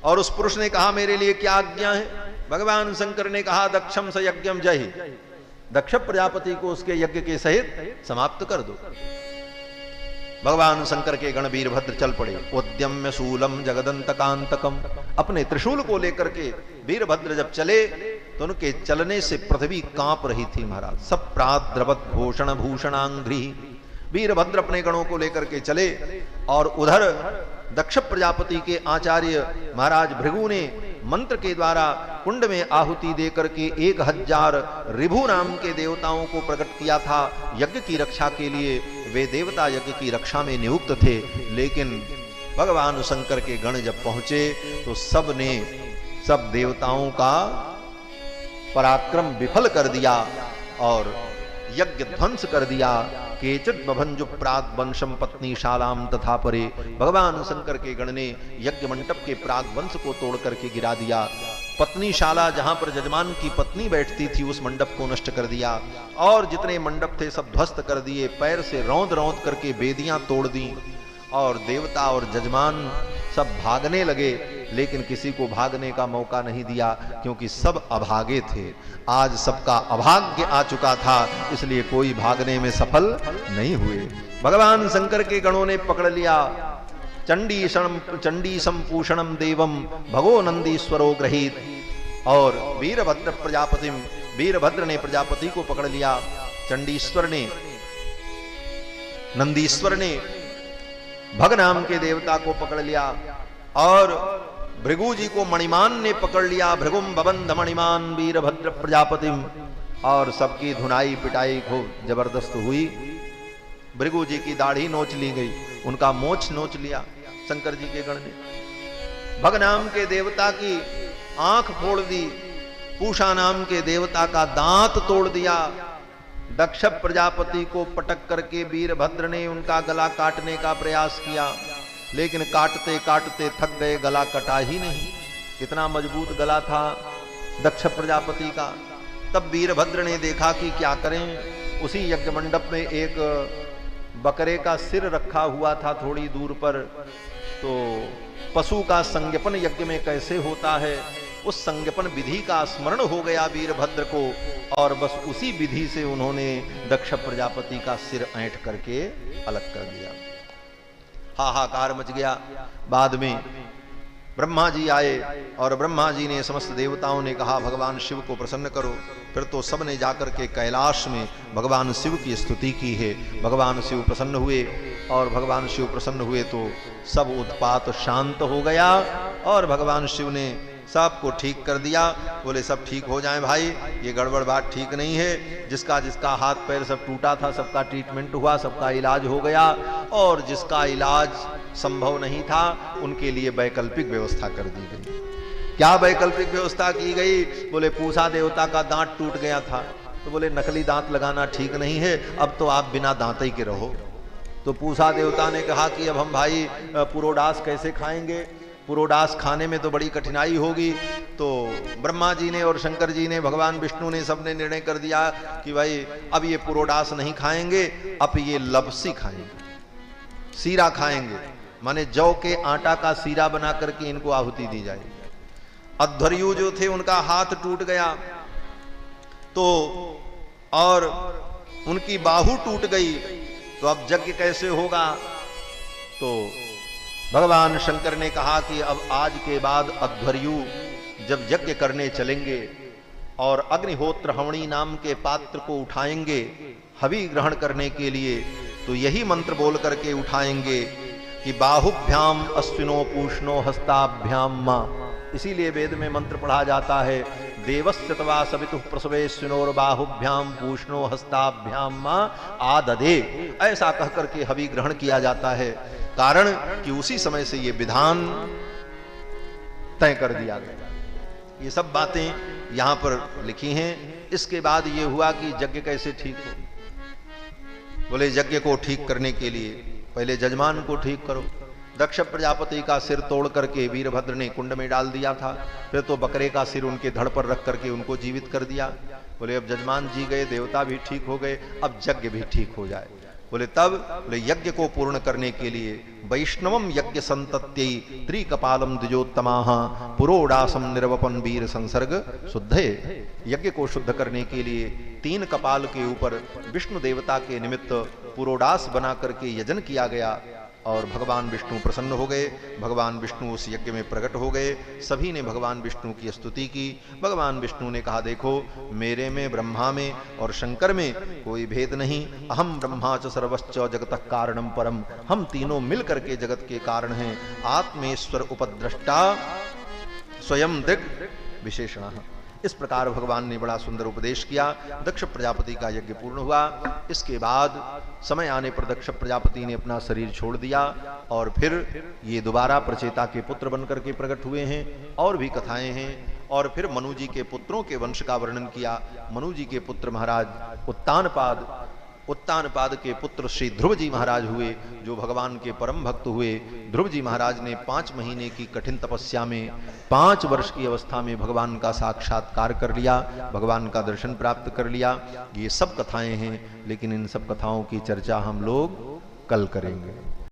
और उस पुरुष ने कहा मेरे लिए क्या आज्ञा है। भगवान शंकर ने कहा दक्षम स यज्ञम जय, दक्ष प्रजापति को उसके यज्ञ के सहित समाप्त कर दो। भगवान शंकर के गण वीरभद्र चल पड़े। उद्यम्य शूलम जगदंतकांतकम, अपने त्रिशूल को लेकर के वीरभद्र जब चले तो उनके चलने से पृथ्वी कांप रही थी। महाराज सब प्राद्रवत भूषण भूषणांघ्रि। वीरभद्र अपने गणों को लेकर के चले और उधर दक्ष प्रजापति के आचार्य महाराज भृगु ने मंत्र के द्वारा कुंड में आहुति देकर के 1000 ऋभु नाम के देवताओं को प्रकट किया था यज्ञ की रक्षा के लिए। वे देवता यज्ञ की रक्षा में नियुक्त थे। लेकिन भगवान शंकर के गण जब पहुंचे तो सब देवताओं का पराक्रम विफल कर दिया और यज्ञ ध्वंस कर दिया। केचित बभंजु प्राग वंशम पत्नी शालाम तथा परे, भगवान शंकर के गण ने यज्ञ मंडप के प्राग वंश को तोड़ करके गिरा दिया। पत्नी शाला जहां पर जजमान की पत्नी बैठती थी उस मंडप को नष्ट कर दिया और जितने मंडप थे सब ध्वस्त कर दिए। पैर से रौंद रौंद करके वेदियां तोड़ दी और देवता और जजमान सब भागने लगे। लेकिन किसी को भागने का मौका नहीं दिया क्योंकि सब अभागे थे। आज सबका अभाग्य आ चुका था, इसलिए कोई भागने में सफल नहीं हुए। भगवान शंकर के गणों ने पकड़ लिया। चंडी संपूषणम देवम भगो नंदीश्वरो ग्रहीत। और वीरभद्र ने प्रजापति को पकड़ लिया। चंडीश्वर ने नंदीश्वर ने भग नाम के देवता को पकड़ लिया और भृगु जी को मणिमान ने पकड़ लिया। भृगुम बबंध मणिमान वीरभद्र प्रजापतिम। और सबकी धुनाई पिटाई खूब जबरदस्त हुई। भृगु जी की दाढ़ी नोच ली गई, उनका मोछ नोच लिया शंकर जी के गण ने। भग नाम के देवता की आंख फोड़ दी, पूषा नाम के देवता का दांत तोड़ दिया। दक्ष प्रजापति को पटक करके वीरभद्र ने उनका गला काटने का प्रयास किया, लेकिन काटते काटते थक गए, गला कटा ही नहीं। कितना मजबूत गला था दक्ष प्रजापति का। तब वीरभद्र ने देखा कि क्या करें। उसी यज्ञ मंडप में एक बकरे का सिर रखा हुआ था थोड़ी दूर पर, तो पशु का संज्ञपन यज्ञ में कैसे होता है, उस संज्ञपन विधि का स्मरण हो गया वीरभद्र को, और बस उसी विधि से उन्होंने दक्ष प्रजापति का सिर ऐंठ करके अलग कर दिया। हाहाकार मच गया। बाद में ब्रह्मा जी आए और ब्रह्मा जी ने समस्त देवताओं ने कहा भगवान शिव को प्रसन्न करो। फिर तो सबने जाकर के कैलाश में भगवान शिव की स्तुति की है। भगवान शिव प्रसन्न हुए और भगवान शिव प्रसन्न हुए तो सब उत्पात शांत हो गया और भगवान शिव ने सबको ठीक कर दिया। बोले सब ठीक हो जाएं भाई, ये गड़बड़ बात ठीक नहीं है। जिसका जिसका हाथ पैर सब टूटा था सबका ट्रीटमेंट हुआ, सबका इलाज हो गया, और जिसका इलाज संभव नहीं था उनके लिए वैकल्पिक व्यवस्था कर दी गई। क्या वैकल्पिक व्यवस्था की गई? बोले पूषा देवता का दांत टूट गया था, तो बोले नकली दांत लगाना ठीक नहीं है, अब तो आप बिना दांत ही के रहो। तो पूषा देवता ने कहा कि अब हम भाई पुरोडास कैसे खाएंगे, पुरोडास खाने में तो बड़ी कठिनाई होगी। तो ब्रह्मा जी ने और शंकर जी ने, भगवान विष्णु ने, सबने निर्णय कर दिया कि भाई अब ये पुरोडास नहीं खाएंगे, अब ये लपसी खाएंगे, सीरा खाएंगे, माने जौ के आटा का सीरा बना करके इनको आहुति दी जाएगी। अध्वर्यु जो थे उनका हाथ टूट गया तो और उनकी बाहु टूट गई, तो अब यज्ञ कैसे होगा? तो भगवान शंकर ने कहा कि अब आज के बाद अध्वर्यु जब यज्ञ करने चलेंगे और अग्निहोत्र हवणी नाम के पात्र को उठाएंगे हवि ग्रहण करने के लिए, तो यही मंत्र बोल करके उठाएंगे कि बाहुभ्याम अश्विनो पूष्णो हस्ताभ्याम मां। इसीलिए वेद में मंत्र पढ़ा जाता है देवस्य तवा सवितुः प्रसवेश्विनोर बाहुभ्याम पूष्णो हस्ताभ्याम मां आददे। ऐसा कह करके हवि ग्रहण किया जाता है, कारण कि उसी समय से ये विधान तय कर दिया गया। ये सब बातें यहां पर लिखी हैं। इसके बाद ये हुआ कि यज्ञ कैसे ठीक हो। बोले यज्ञ को ठीक करने के लिए पहले जजमान को ठीक करो। दक्ष प्रजापति का सिर तोड़ करके वीरभद्र ने कुंड में डाल दिया था, फिर तो बकरे का सिर उनके धड़ पर रख करके उनको जीवित कर दिया। बोले अब जजमान जी गए, देवता भी ठीक हो गए, अब यज्ञ भी ठीक हो जाए। बोले तब बोले यज्ञ को पूर्ण करने के लिए वैष्णवम यज्ञ संतत्यै त्रिकपालम द्विजोत्तमाः पुरोडासम निर्वपन वीर संसर्ग शुद्धे। यज्ञ को शुद्ध करने के लिए 3 कपाल के ऊपर विष्णु देवता के निमित्त पुरोडास बना करके यजन किया गया और भगवान विष्णु प्रसन्न हो गए। भगवान विष्णु उस यज्ञ में प्रकट हो गए। सभी ने भगवान विष्णु की स्तुति की। भगवान विष्णु ने कहा देखो मेरे में, ब्रह्मा में और शंकर में कोई भेद नहीं। अहम ब्रह्मा च सर्वश्च जगतः कारणम परम। हम तीनों मिल करके जगत के कारण हैं। आत्मेश्वर उपद्रष्टा स्वयं दृक् विशेषणः। इस प्रकार भगवान ने बड़ा सुंदर उपदेश किया। दक्ष प्रजापति का यज्ञ पूर्ण हुआ। इसके बाद समय आने पर दक्ष प्रजापति ने अपना शरीर छोड़ दिया और फिर ये दोबारा प्रचेता के पुत्र बनकर के प्रकट हुए हैं। और भी कथाएं हैं। और फिर मनु जी के पुत्रों के वंश का वर्णन किया। मनु जी के पुत्र महाराज उत्तानपाद, उत्तानपाद के पुत्र श्री ध्रुव जी महाराज हुए, जो भगवान के परम भक्त हुए। ध्रुव जी महाराज ने 5 महीने की कठिन तपस्या में 5 वर्ष की अवस्था में भगवान का साक्षात्कार कर लिया, भगवान का दर्शन प्राप्त कर लिया। ये सब कथाएं हैं, लेकिन इन सब कथाओं की चर्चा हम लोग कल करेंगे।